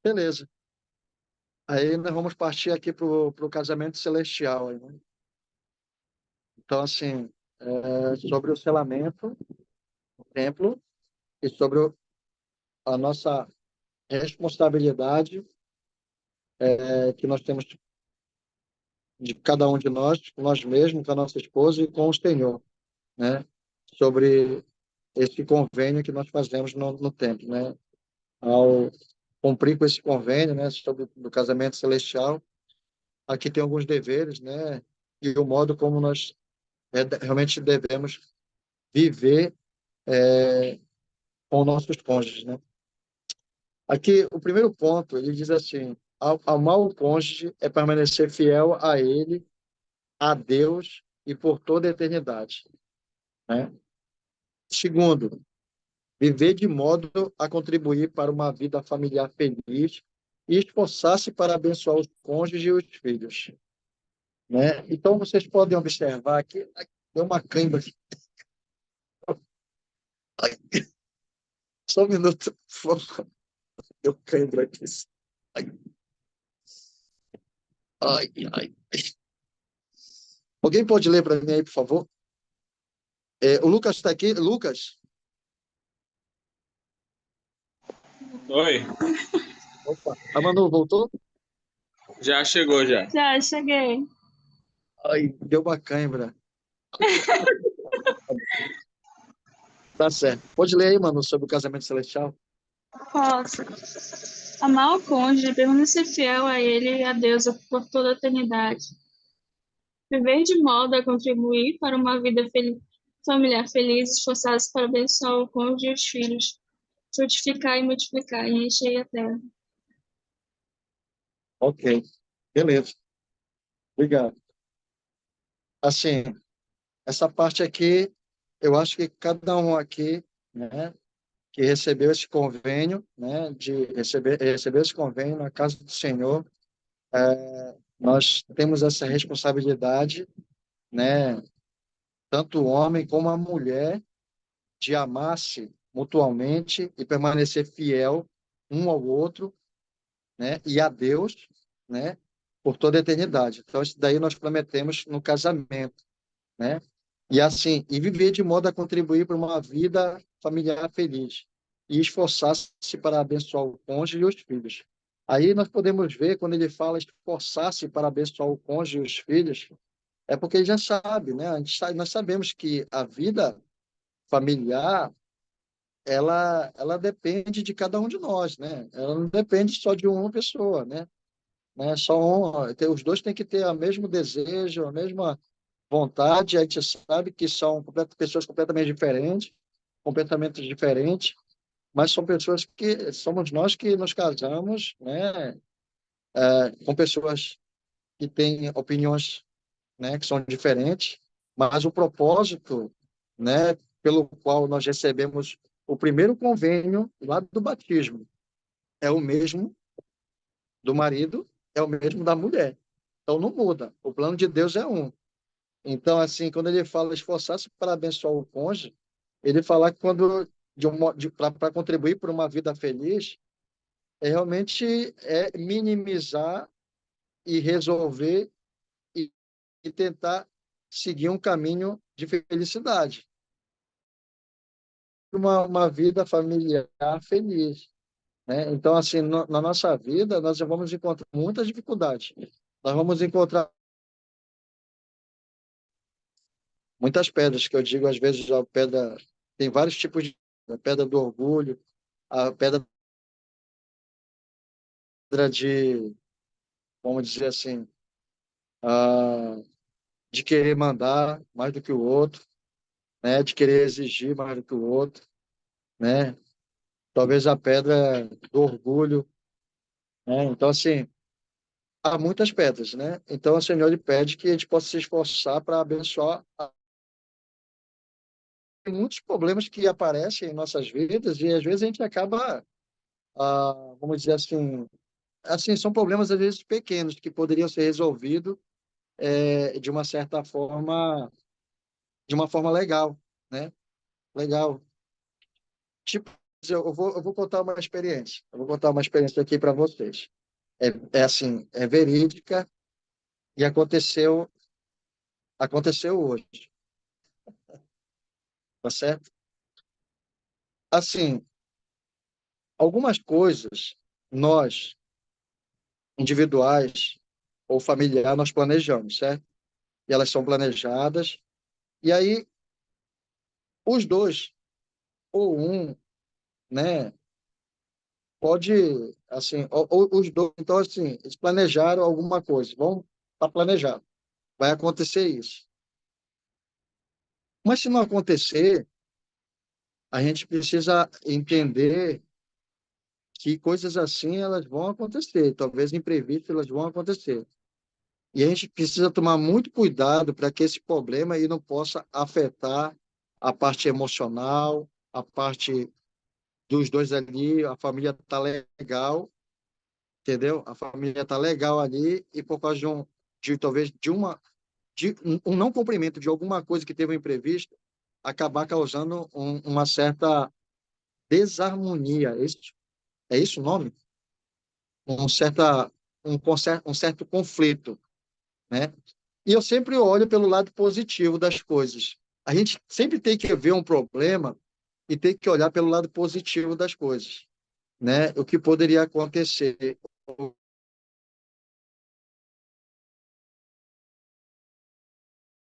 S3: Beleza. Aí nós vamos partir aqui para o casamento celestial. Aí, né? Então, assim, sobre o selamento, o templo, e sobre a nossa responsabilidade que nós temos de cada um de nós, com nós mesmos, com a nossa esposa e com o Senhor, né? Sobre esse convênio que nós fazemos no templo, né? Ao cumprir com esse convênio, né, sobre o casamento celestial, aqui tem alguns deveres, né? E o modo como nós realmente devemos viver com nossos cônjuges, né? Aqui, o primeiro ponto, ele diz assim: amar o cônjuge é permanecer fiel a ele, a Deus e por toda a eternidade, né? Segundo, viver de modo a contribuir para uma vida familiar feliz e esforçar-se para abençoar os cônjuges e os filhos, né? Então, vocês podem observar que deu uma cãibra aqui. Ai, só um minuto, por favor. Deu cãibra aqui. Ai, ai, ai. Alguém pode ler para mim aí, por favor? O Lucas está aqui. Lucas?
S2: Oi,
S3: Opa. A Manu voltou?
S2: já chegou já.
S6: Já cheguei.
S3: Ai, deu uma cãibra. Tá certo. Pode ler aí, Manu, sobre o casamento celestial?
S6: Posso. Amar o cônjuge, permanecer fiel a ele e a Deus por toda a eternidade. Viver de modo a contribuir para uma vida familiar feliz, esforçar-se para abençoar o cônjuge e os filhos, frutificar e multiplicar e encher a terra.
S3: Ok. Beleza. Obrigado. Assim, essa parte aqui, eu acho que cada um aqui, né, que recebeu esse convênio, né, de receber esse convênio na casa do Senhor, nós temos essa responsabilidade, né, tanto o homem como a mulher, de amar-se mutuamente e permanecer fiel um ao outro, né, e a Deus, né, por toda a eternidade. Então, isso daí nós prometemos no casamento, né? E assim, e viver de modo a contribuir para uma vida familiar feliz e esforçar-se para abençoar o cônjuge e os filhos. Aí nós podemos ver, quando ele fala esforçar-se para abençoar o cônjuge e os filhos, é porque ele já sabe, né? Nós sabemos que a vida familiar, ela depende de cada um de nós, né? Ela não depende só de uma pessoa, né? Só os dois têm que ter o mesmo desejo, a mesma vontade. A gente sabe que são pessoas completamente diferentes, mas são pessoas que somos nós que nos casamos, né? Com pessoas que têm opiniões, né? Que são diferentes, mas o propósito, né? Pelo qual nós recebemos o primeiro convênio lá do batismo é o mesmo do marido, é o mesmo da mulher. Então não muda. O plano de Deus é um. Então, assim, quando ele fala esforçar-se para abençoar o cônjuge, ele fala que quando para contribuir para uma vida feliz, realmente minimizar e resolver e tentar seguir um caminho de felicidade, uma vida familiar feliz, né? Então, assim, na nossa vida, nós vamos encontrar muitas dificuldades. Nós vamos encontrar muitas pedras, que eu digo, às vezes, a pedra tem vários tipos de a pedra do orgulho, a pedra de, vamos dizer assim, ah, de querer mandar mais do que o outro, né? De querer exigir mais do que o outro, né? Talvez a pedra do orgulho, né? Então, assim, há muitas pedras, né? Então, o Senhor ele pede que a gente possa se esforçar para abençoar. Tem muitos problemas que aparecem em nossas vidas e às vezes a gente acaba, vamos dizer assim, são problemas às vezes pequenos que poderiam ser resolvidos de uma certa forma, de uma forma legal, né? Legal. Tipo, eu vou contar uma experiência. Eu vou contar uma experiência aqui para vocês. É assim, é verídica e aconteceu hoje, tá certo? Assim, algumas coisas nós, individuais ou familiar, nós planejamos, certo? E elas são planejadas. E aí, os dois, ou um, né, pode, assim, ou os dois, então, assim, eles planejaram alguma coisa, vão estar planejado, vai acontecer isso. Mas se não acontecer, a gente precisa entender que coisas assim elas vão acontecer, talvez imprevistas elas vão acontecer. E a gente precisa tomar muito cuidado para que esse problema aí não possa afetar a parte emocional, a parte dos dois ali, a família está legal, entendeu? A família está legal ali e por causa de talvez de um não cumprimento de alguma coisa que teve um imprevisto, acabar causando uma certa desarmonia. É isso o nome? Um certa um certo conflito, né? E eu sempre olho pelo lado positivo das coisas. A gente sempre tem que ver um problema e tem que olhar pelo lado positivo das coisas, né? O que poderia acontecer, o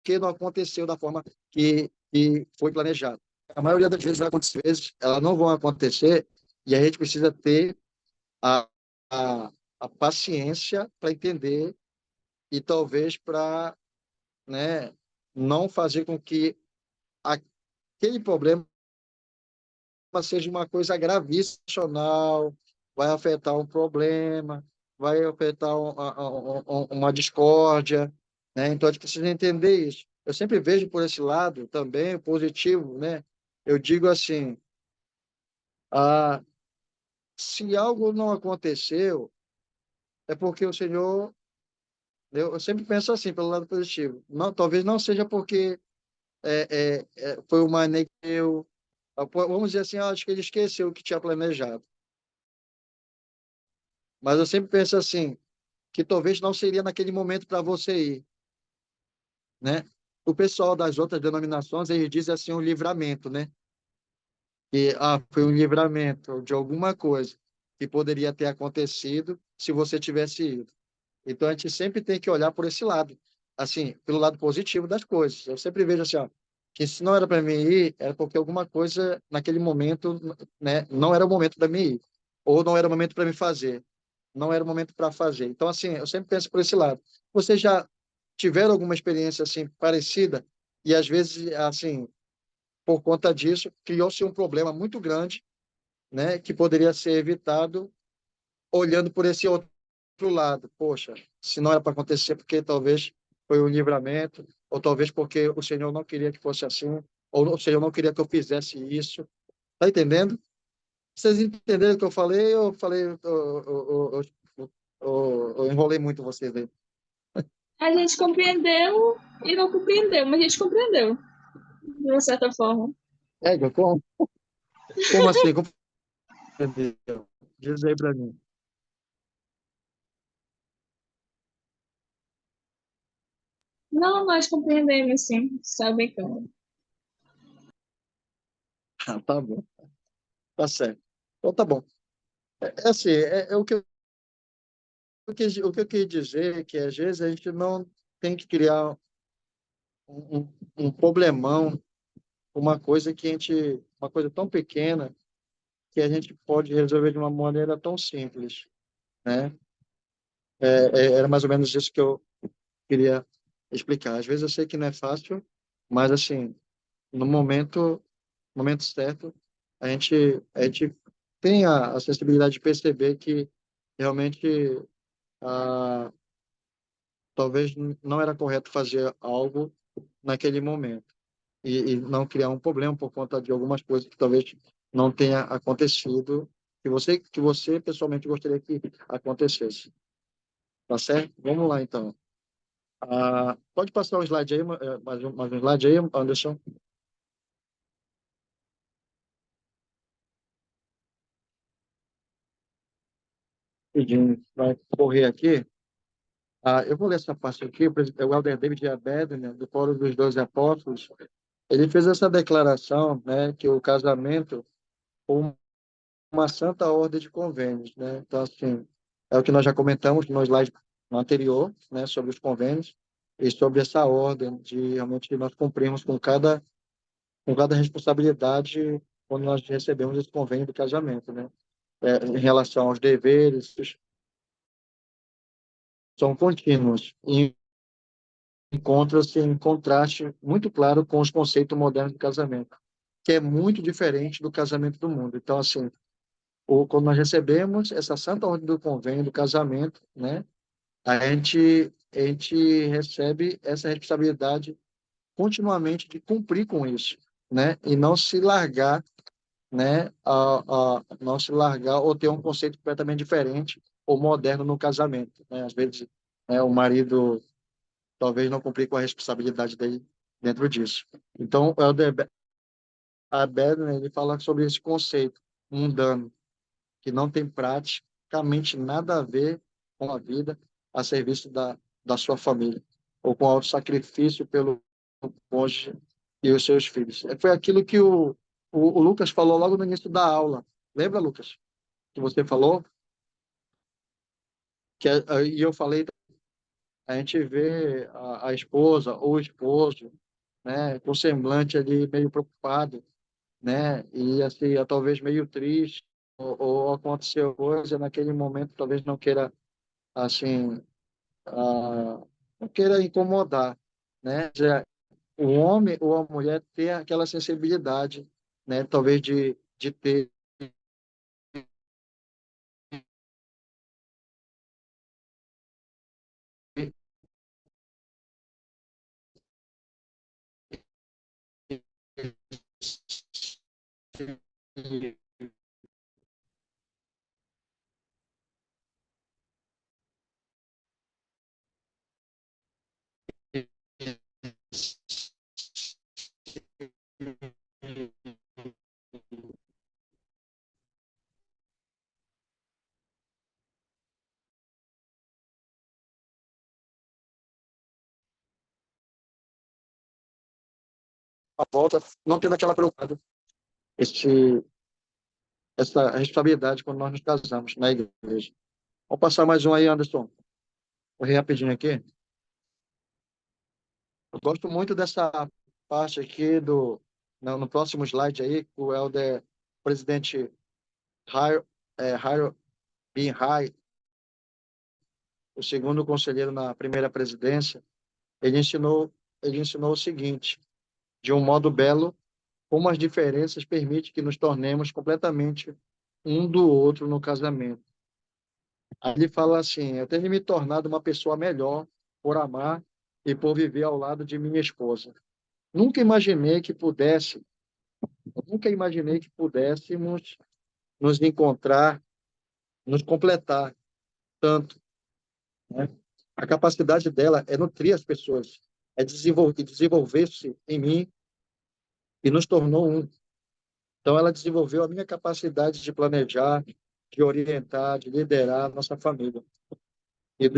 S3: que não aconteceu da forma que foi planejado. A maioria das vezes, elas não vão acontecer e a gente precisa ter a, a, a paciência para entender e talvez para, né, não fazer com que aquele problema seja uma coisa gravíssima, vai afetar um problema, vai afetar uma discórdia, né? Então a gente precisa entender isso. Eu sempre vejo por esse lado também positivo, né? Eu digo assim, ah, se algo não aconteceu, é porque o Senhor, eu sempre penso assim pelo lado positivo. Não, talvez não seja porque foi uma eu, vamos dizer assim, acho que ele esqueceu o que tinha planejado. Mas eu sempre penso assim, que talvez não seria naquele momento para você ir, né? O pessoal das outras denominações, eles dizem assim, um livramento, né? Que foi um livramento de alguma coisa que poderia ter acontecido se você tivesse ido. Então, a gente sempre tem que olhar por esse lado, assim, pelo lado positivo das coisas. Eu sempre vejo assim, ó, que se não era para mim ir, era porque alguma coisa naquele momento, né, não era o momento para mim ir, ou não era o momento para me fazer, não era o momento para fazer. Então, assim, eu sempre penso por esse lado. Vocês já tiveram alguma experiência assim parecida e às vezes, assim, por conta disso, criou-se um problema muito grande, né, que poderia ser evitado olhando por esse outro lado. Poxa, se não era para acontecer, porque talvez foi um livramento, ou talvez porque o Senhor não queria que fosse assim, ou o Senhor não queria que eu fizesse isso. Tá entendendo? Vocês entenderam o que eu falei? Eu falei, eu enrolei muito vocês aí.
S7: A gente compreendeu e não compreendeu, mas a gente compreendeu, de uma certa forma.
S3: Como assim? Como entendeu? Diz aí para mim.
S7: Não, nós compreendemos, sim, sabe como.
S3: Tá bom, tá certo. Então tá bom. É assim, o que eu quis dizer é que às vezes a gente não tem que criar um problemão, uma coisa tão pequena que a gente pode resolver de uma maneira tão simples, né? Era mais ou menos isso que eu queria explicar. Às vezes eu sei que não é fácil, mas assim, no momento certo, a gente tem a sensibilidade de perceber que realmente talvez não era correto fazer algo naquele momento e não criar um problema por conta de algumas coisas que talvez não tenha acontecido, que você pessoalmente gostaria que acontecesse. Tá certo? Vamos lá, então. Pode passar um slide aí, mais um slide aí, Anderson. Rapidinho, vai correr aqui. Eu vou ler essa parte aqui. O Elder David Abed, né, do Fórum dos Doze Apóstolos, ele fez essa declaração, né, que o casamento é uma santa ordem de convênios, né? Então, assim, é o que nós já comentamos no slide anterior, né, sobre os convênios e sobre essa ordem de realmente nós cumprirmos com cada responsabilidade quando nós recebemos esse convênio do casamento, né? Em relação aos deveres, são contínuos e encontra-se em contraste muito claro com os conceitos modernos do casamento, que é muito diferente do casamento do mundo. Então, assim, quando nós recebemos essa santa ordem do convênio do casamento, né, a gente recebe essa responsabilidade continuamente de cumprir com isso, né, e não se largar, né, não se largar ou ter um conceito completamente diferente ou moderno no casamento, né? Às vezes, né, o marido talvez não cumprir com a responsabilidade dele dentro disso. Então, o Elder Abed, né, ele fala sobre esse conceito mundano que não tem praticamente nada a ver com a vida a serviço da sua família, ou com o sacrifício pelo cônjuge e os seus filhos. Foi aquilo que o Lucas falou logo no início da aula. Lembra, Lucas? Que você falou? E eu falei, a gente vê a esposa ou o esposo, né, com o semblante ali meio preocupado, né, e assim, talvez meio triste, ou aconteceu coisa naquele momento, talvez não queira assim, não queira incomodar, né? O homem ou a mulher ter aquela sensibilidade, né? Talvez de ter a volta, não tendo aquela preocupação, esse, essa responsabilidade quando nós nos casamos na igreja. Vamos passar mais um aí, Anderson. Vou ler rapidinho aqui. Eu gosto muito dessa parte aqui no próximo slide aí, o Elder, presidente Harold Bin Hai, o segundo conselheiro na primeira presidência, ele ensinou o seguinte, de um modo belo, como as diferenças permitem que nos tornemos completamente um do outro no casamento. Aí ele fala assim, eu tenho me tornado uma pessoa melhor por amar e por viver ao lado de minha esposa. Nunca imaginei que pudesse Nunca imaginei que pudéssemos nos encontrar, nos completar tanto, né? A capacidade dela é nutrir as pessoas, é desenvolver-se em mim e nos tornou um. Então, ela desenvolveu a minha capacidade de planejar, de orientar, de liderar a nossa família. E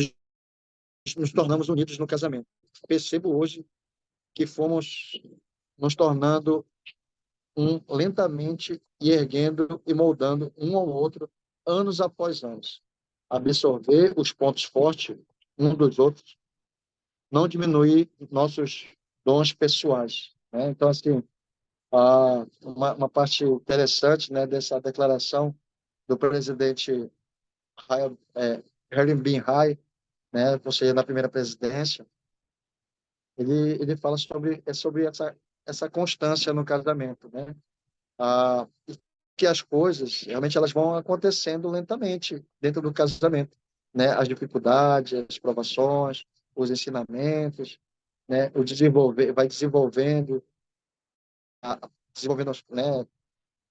S3: nos tornamos unidos no casamento. Percebo hoje que fomos nos tornando lentamente e erguendo e moldando um ao outro, anos após anos. Absorver os pontos fortes um dos outros, não diminuir nossos dons pessoais, né? Então, assim, uma parte interessante, né, dessa declaração do presidente Harry Bin Hai, né, conselheiro da primeira presidência, ele fala sobre essa constância no casamento, né? Que as coisas realmente elas vão acontecendo lentamente dentro do casamento, né? As dificuldades, as provações, os ensinamentos, né? O desenvolver, vai desenvolvendo, desenvolvendo, né?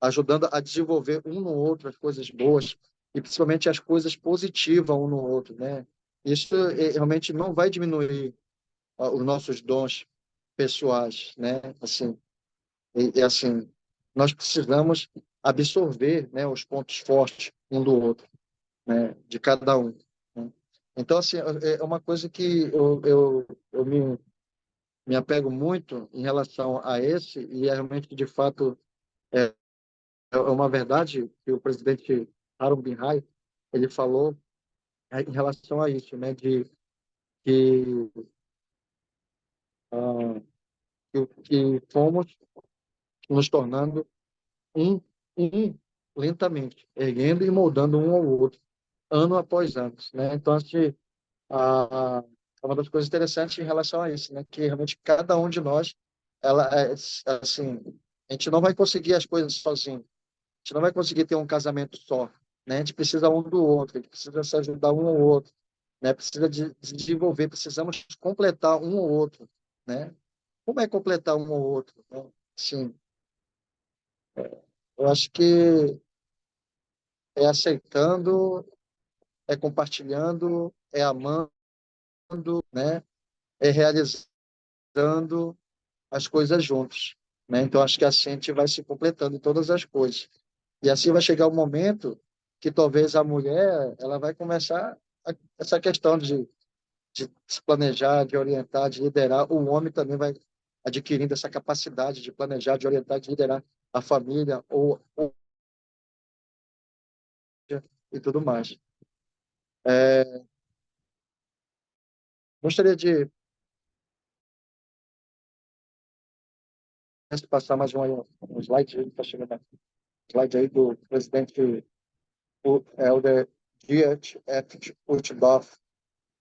S3: Ajudando a desenvolver um no outro as coisas boas e principalmente as coisas positivas um no outro, né? Isso realmente não vai diminuir os nossos dons pessoais, né? Assim, assim, nós precisamos absorver, né, os pontos fortes um do outro, né, de cada um, né? Então, assim, é uma coisa que eu me apego muito em relação a esse, e é realmente, de fato, é uma verdade que o presidente Harun bin ele falou em relação a isso, né, de que, ah, que fomos nos tornando um lentamente, erguendo e moldando um ao outro, ano após ano, né? Então, assim, a, é uma das coisas interessantes em relação a isso, né? Que realmente cada um de nós, ela é, assim, a gente não vai conseguir as coisas sozinho, a gente não vai conseguir ter um casamento só, né? A gente precisa um do outro, a gente precisa se ajudar um ao outro, né? Precisa de desenvolver, precisamos completar um ao outro, né? Como é completar um ao outro, né? Sim, eu acho que é aceitando, é compartilhando, é amando, né? É realizando as coisas juntos, né? Então acho que assim a gente vai se completando em todas as coisas. E assim vai chegar o momento que talvez a mulher, ela vai começar essa questão de se planejar, de orientar, de liderar. O homem também vai adquirindo essa capacidade de planejar, de orientar, de liderar a família ou e tudo mais. Gostaria de passar mais um slide, está chegando slide aí do presidente Helder Diet F. Utdorf.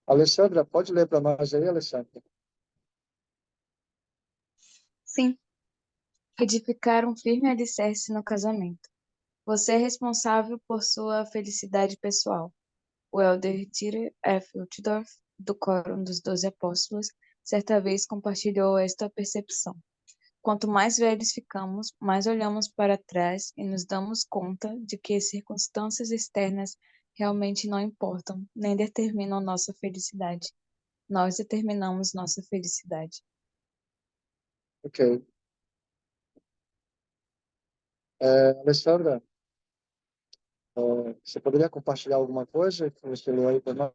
S3: Alessandra, pode ler para nós aí, Alessandra?
S6: Sim, edificar um firme alicerce no casamento. Você é responsável por sua felicidade pessoal. O elder Dieter F. Uchtdorf, do Quórum dos Doze Apóstolos, certa vez compartilhou esta percepção. Quanto mais velhos ficamos, mais olhamos para trás e nos damos conta de que as circunstâncias externas realmente não importam, nem determinam nossa felicidade. Nós determinamos nossa felicidade.
S3: Ok. Alessandra, você poderia compartilhar alguma coisa que você leu aí para nós?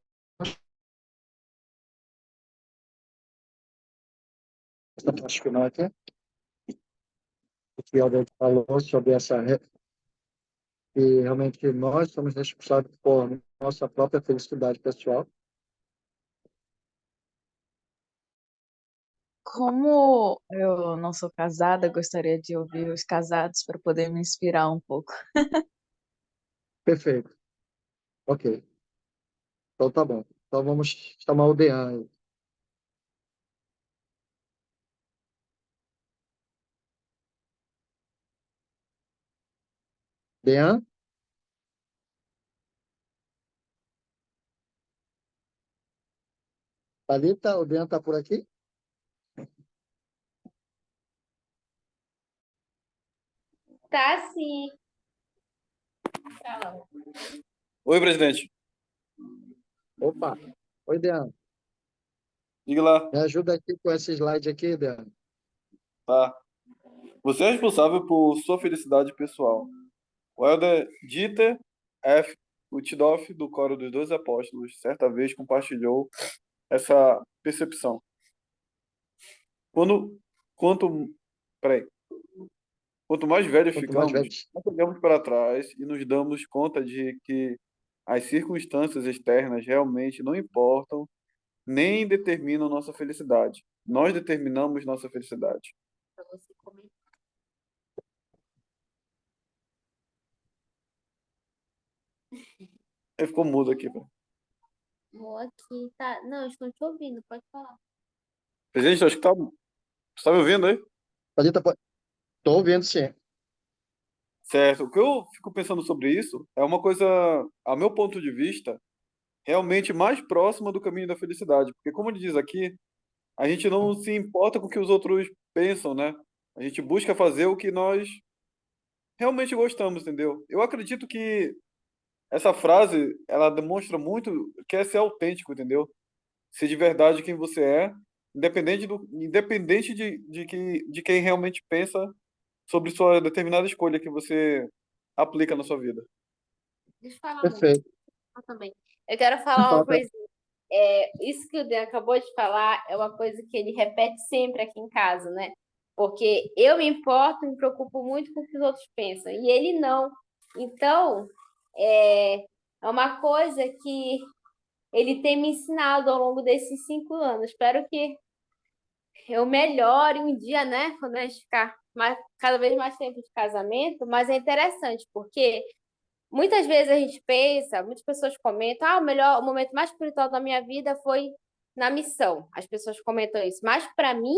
S3: Acho que não aqui. O que o Helder falou sobre que realmente nós somos responsáveis por nossa própria felicidade pessoal.
S6: Como eu não sou casada, gostaria de ouvir os casados para poder me inspirar um pouco.
S3: Perfeito. Ok. Então tá bom. Então vamos chamar o Dean aí. Dean? Thalita, o Dean está por aqui?
S4: Tá sim.
S8: Oi, presidente.
S3: Opa. Oi, Dean.
S8: Diga lá.
S3: Me ajuda aqui com esse slide aqui, Dean.
S8: Tá. Você é responsável por sua felicidade pessoal. O elder Dieter F. Uchtdorf, do Coro dos Dois Apóstolos, certa vez compartilhou essa percepção. Quando, quanto, peraí, quanto mais velhos
S3: Quanto mais
S8: ficamos,
S3: velhos.
S8: nós olhamos para trás e nos damos conta de que as circunstâncias externas realmente não importam nem determinam nossa felicidade. Nós determinamos nossa felicidade.
S4: Para você comentar.
S8: Ele ficou mudo aqui, pô.
S4: Vou aqui, tá? Não, estou te ouvindo, pode falar.
S8: Presidente, acho que tá. Você tá me ouvindo aí?
S3: Thalita, estou ouvindo, sim.
S8: Certo. O que eu fico pensando sobre isso é uma coisa, a meu ponto de vista, realmente mais próxima do caminho da felicidade. Porque, como ele diz aqui, a gente não se importa com o que os outros pensam, né? A gente busca fazer o que nós realmente gostamos, entendeu? Eu acredito que essa frase, ela demonstra muito que é ser autêntico, entendeu? Ser de verdade quem você é, independente de quem realmente pensa sobre sua determinada escolha que você aplica na sua vida.
S4: Deixa eu falar
S3: Perfeito.
S4: também. Eu quero falar uma coisa. Isso que o Dan acabou de falar é uma coisa que ele repete sempre aqui em casa, né? Porque eu me importo, me preocupo muito com o que os outros pensam, e ele não. Então, é uma coisa que ele tem me ensinado ao longo desses 5 anos. Espero que eu melhore um dia, né? Quando a gente ficar cada vez mais tempo de casamento, mas é interessante, porque muitas vezes a gente pensa, muitas pessoas comentam, o momento mais espiritual da minha vida foi na missão. As pessoas comentam isso. Mas para mim,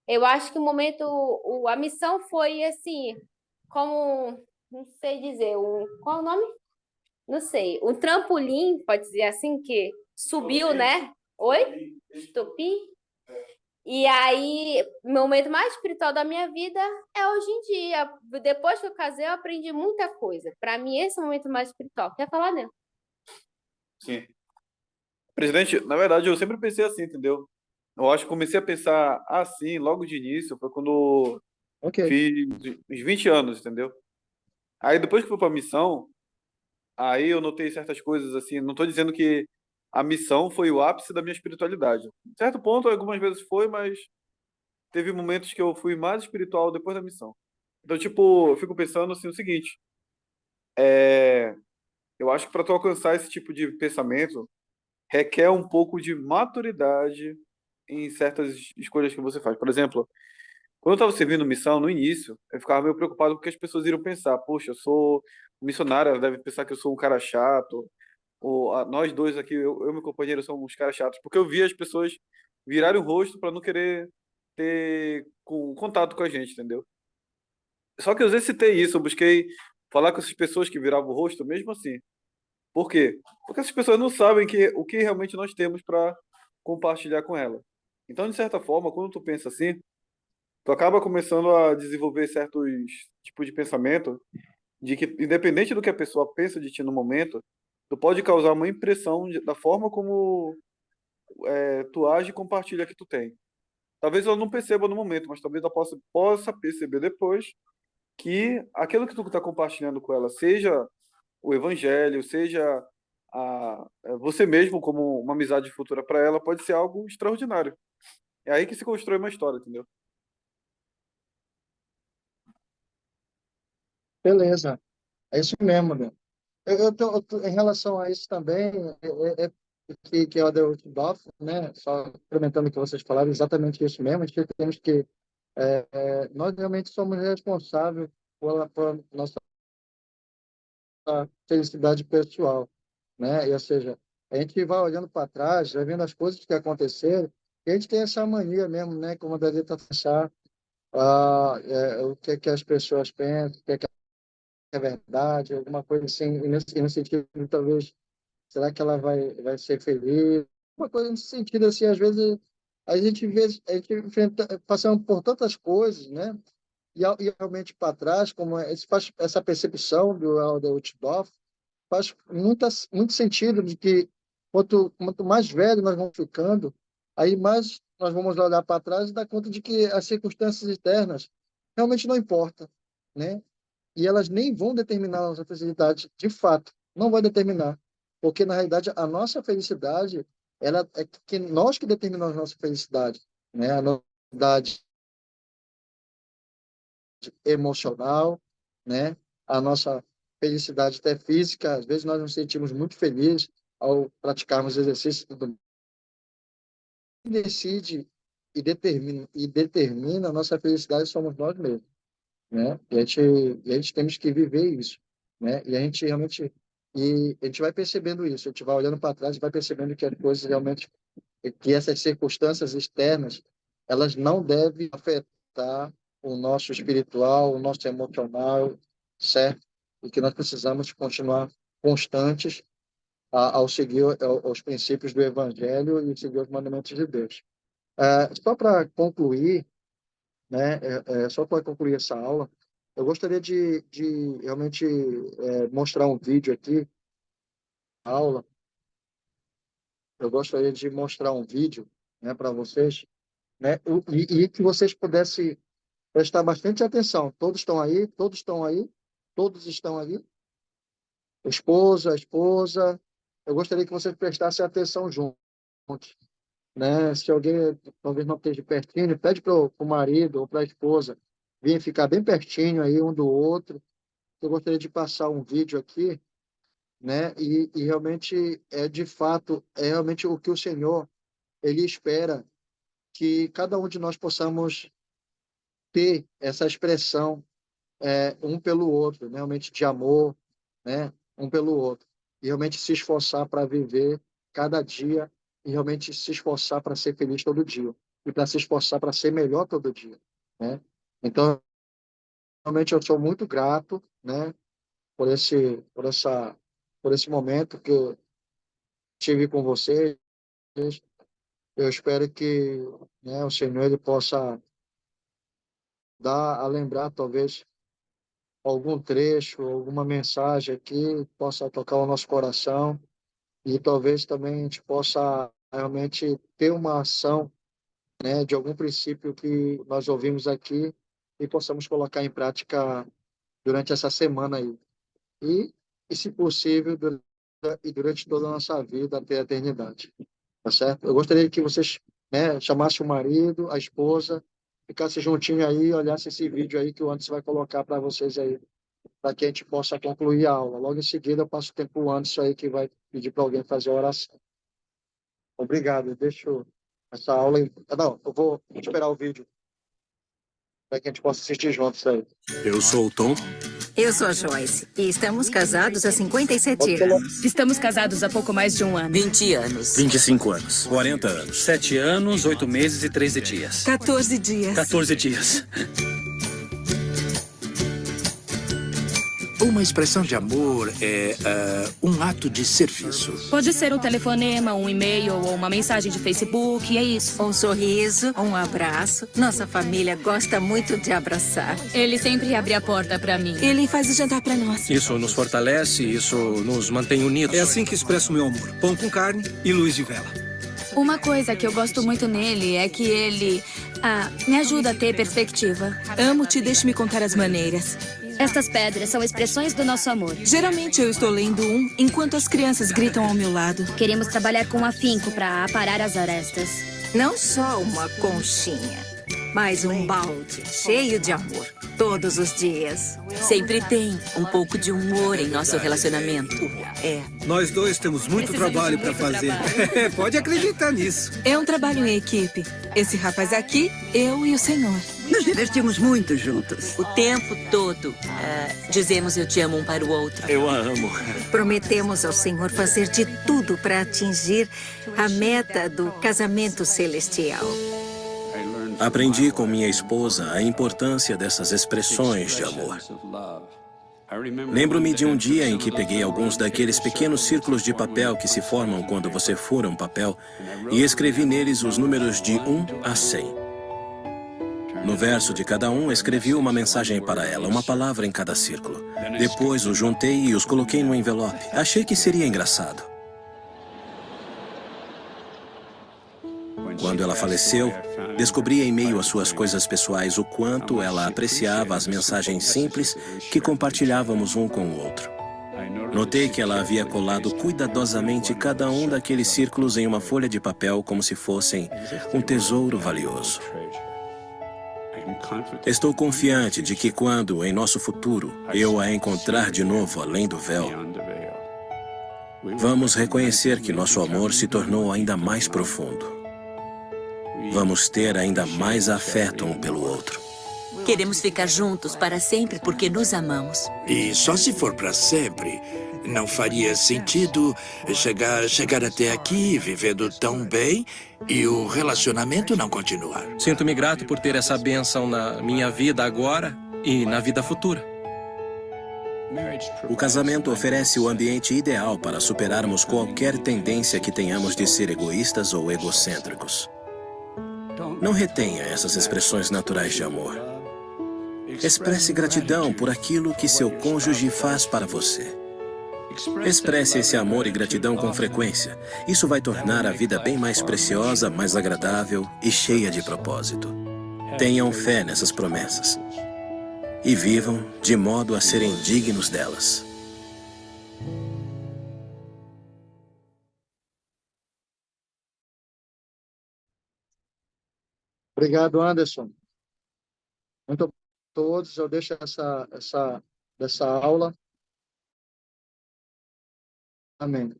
S4: eu acho que a missão foi assim, como, não sei dizer, qual é o nome? Não sei, um trampolim, pode dizer assim, que subiu, né? Oi? Estopim? E aí, o momento mais espiritual da minha vida é hoje em dia. Depois que eu casei, eu aprendi muita coisa. Para mim, esse é o momento mais espiritual. Quer falar, né?
S8: Sim. Presidente, na verdade, eu sempre pensei assim, entendeu? Eu acho que comecei a pensar assim logo de início, foi quando
S3: Ok.
S8: fiz uns 20 anos, entendeu? Aí depois que fui para a missão, aí eu notei certas coisas assim, não estou dizendo que a missão foi o ápice da minha espiritualidade. Em certo ponto, algumas vezes foi, mas teve momentos que eu fui mais espiritual depois da missão. Então, tipo, eu fico pensando assim o seguinte, eu acho que para tu alcançar esse tipo de pensamento, requer um pouco de maturidade em certas escolhas que você faz. Por exemplo, quando eu estava servindo missão no início, eu ficava meio preocupado porque as pessoas iriam pensar, poxa, eu sou missionário, ela deve pensar que eu sou um cara chato, ou nós dois aqui, eu e meu companheiro somos uns caras chatos, porque eu via as pessoas virarem o rosto para não querer ter contato com a gente, entendeu? Só que eu exercitei isso, eu busquei falar com essas pessoas que viravam o rosto mesmo assim. Por quê? Porque essas pessoas não sabem o que realmente nós temos para compartilhar com ela. Então, de certa forma, quando tu pensa assim, tu acaba começando a desenvolver certos tipos de pensamento de que, independente do que a pessoa pensa de ti no momento, tu pode causar uma impressão da forma como tu age e compartilha que tu tem. Talvez ela não perceba no momento, mas talvez ela possa perceber depois que aquilo que tu está compartilhando com ela, seja o evangelho, seja você mesmo como uma amizade futura para ela, pode ser algo extraordinário. É aí que se constrói uma história, entendeu?
S3: Beleza. É isso mesmo, né? Em relação a isso também, que é o The Dorf, né? Só complementando o que vocês falaram, exatamente isso mesmo. A gente temos que nós realmente somos responsáveis por nossa felicidade pessoal, né? E, ou seja, a gente vai olhando para trás, vai vendo as coisas que aconteceram, e a gente tem essa mania mesmo, né? Como a Dalita achar o que, que as pessoas pensam, o que é verdade, alguma coisa assim, e nesse sentido, talvez, será que ela vai ser feliz? Uma coisa nesse sentido, assim, às vezes a gente enfrenta, passamos por tantas coisas, né? E realmente para trás, essa percepção do Alder Utdorf faz muito sentido de que quanto mais velho nós vamos ficando, aí mais nós vamos olhar para trás e dar conta de que as circunstâncias externas realmente não importam, né? E elas nem vão determinar a nossa felicidade de fato, não vai determinar, porque na realidade a nossa felicidade ela é que nós que determinamos a nossa felicidade, né? A nossa felicidade emocional, né? A nossa felicidade até física, às vezes nós nos sentimos muito felizes ao praticarmos exercício e tudo mais. Quem decide e determina a nossa felicidade somos nós mesmos, né? E a gente temos que viver isso, né? E a gente vai percebendo isso, a gente vai olhando para trás e vai percebendo que as coisas realmente, que essas circunstâncias externas, elas não devem afetar o nosso espiritual, o nosso emocional, certo? E que nós precisamos continuar constantes ao seguir os princípios do Evangelho e seguir os mandamentos de Deus. Só para concluir, né, só para concluir essa aula, eu gostaria de realmente mostrar um vídeo aqui, aula. Eu gostaria de mostrar um vídeo, né, para vocês, né, e que vocês pudessem prestar bastante atenção. Todos estão aí? Todos estão aí? Todos estão aí? Esposa. Eu gostaria que vocês prestassem atenção juntos, né? Se alguém talvez não esteja pertinho, pede para o marido ou para a esposa vir ficar bem pertinho aí um do outro. Eu gostaria de passar um vídeo aqui, né? E realmente de fato realmente o que o Senhor ele espera que cada um de nós possamos ter essa expressão um pelo outro, né? Realmente de amor, né? Um pelo outro. E realmente se esforçar para viver cada dia e realmente se esforçar para ser feliz todo dia. E para se esforçar para ser melhor todo dia, né? Então, realmente eu sou muito grato, né? Por esse momento que eu tive com vocês. Eu espero que, né, o Senhor ele possa dar a lembrar, talvez, algum trecho, alguma mensagem aqui, possa tocar o nosso coração e talvez também a gente possa realmente ter uma ação, né, de algum princípio que nós ouvimos aqui e possamos colocar em prática durante essa semana aí. E se possível, durante toda a nossa vida até a eternidade. Tá certo? Eu gostaria que vocês, né, chamassem o marido, a esposa, ficassem juntinho aí, olhassem esse vídeo aí que o Anderson vai colocar para vocês aí, para que a gente possa concluir a aula. Logo em seguida, eu passo o tempo o Anderson aí, que vai pedir para alguém fazer a oração. Obrigado. Deixo essa aula... Não, eu vou esperar o vídeo para que a gente possa assistir juntos aí.
S9: Eu sou o Tom.
S10: Eu sou a Joyce e estamos casados há 57 anos.
S11: Estamos casados há pouco mais de um ano.
S10: 20 anos.
S9: 25 anos. 40 anos.
S12: 7 anos, 8 meses e 13 dias.
S11: 14 dias.
S12: 14 dias.
S9: Uma expressão de amor é um ato de serviço.
S11: Pode ser um telefonema, um e-mail ou uma mensagem de Facebook, e é isso.
S10: Um sorriso, um abraço. Nossa família gosta muito de abraçar.
S11: Ele sempre abre a porta pra mim.
S13: Ele faz o jantar pra nós.
S12: Isso nos fortalece, isso nos mantém unidos.
S14: É assim que expresso meu amor. Pão com carne e luz de vela.
S11: Uma coisa que eu gosto muito nele é que ele me ajuda a ter perspectiva.
S13: Amo-te, deixe-me contar as maneiras.
S11: Estas pedras são expressões do nosso amor.
S13: Geralmente eu estou lendo um enquanto as crianças gritam ao meu lado.
S11: Queremos trabalhar com afinco para aparar as arestas.
S10: Não só uma conchinha, mas um balde cheio de amor. Todos os dias.
S15: Sempre tem um pouco de humor em nosso relacionamento.
S14: Nós dois temos muito trabalho para fazer. Pode acreditar nisso.
S13: É um trabalho em equipe. Esse rapaz aqui, eu e o Senhor.
S15: Nos divertimos muito juntos. O tempo todo. Dizemos eu te amo um para o outro.
S9: Eu a amo.
S10: Prometemos ao Senhor fazer de tudo para atingir a meta do casamento celestial.
S9: Aprendi com minha esposa a importância dessas expressões de amor. Lembro-me de um dia em que peguei alguns daqueles pequenos círculos de papel que se formam quando você fura um papel e escrevi neles os números de 1 a 100. No verso de cada um, escrevi uma mensagem para ela, uma palavra em cada círculo. Depois os juntei e os coloquei no envelope. Achei que seria engraçado. Quando ela faleceu, descobri em meio às suas coisas pessoais o quanto ela apreciava as mensagens simples que compartilhávamos um com o outro. Notei que ela havia colado cuidadosamente cada um daqueles círculos em uma folha de papel como se fossem um tesouro valioso. Estou confiante de que quando, em nosso futuro, eu a encontrar de novo além do véu, vamos reconhecer que nosso amor se tornou ainda mais profundo. Vamos ter ainda mais afeto um pelo outro.
S15: Queremos ficar juntos para sempre porque nos amamos.
S16: E só se for para sempre. Não faria sentido chegar até aqui vivendo tão bem e o relacionamento não continuar.
S12: Sinto-me grato por ter essa bênção na minha vida agora e na vida futura.
S9: O casamento oferece o ambiente ideal para superarmos qualquer tendência que tenhamos de ser egoístas ou egocêntricos. Não retenha essas expressões naturais de amor. Expresse gratidão por aquilo que seu cônjuge faz para você. Expresse esse amor e gratidão com frequência. Isso vai tornar a vida bem mais preciosa, mais agradável e cheia de propósito. Tenham fé nessas promessas e vivam de modo a serem dignos delas.
S3: Obrigado, Anderson. Muito obrigado a todos. Eu deixo dessa aula. Amém.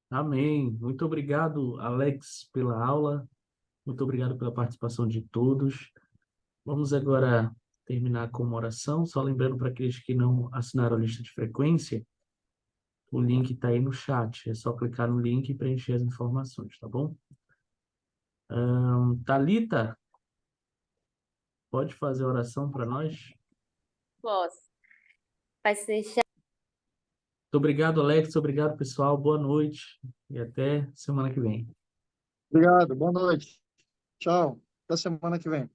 S1: Amém. Muito obrigado, Alex, pela aula. Muito obrigado pela participação de todos. Vamos agora terminar com uma oração. Só lembrando para aqueles que não assinaram a lista de frequência, o link está aí no chat. É só clicar no link e preencher as informações, tá bom? Thalita, pode fazer a oração para nós?
S4: Posso. Vai ser
S1: Muito obrigado, Alex. Obrigado, pessoal. Boa noite e até semana que vem.
S3: Obrigado. Boa noite. Tchau. Até semana que vem.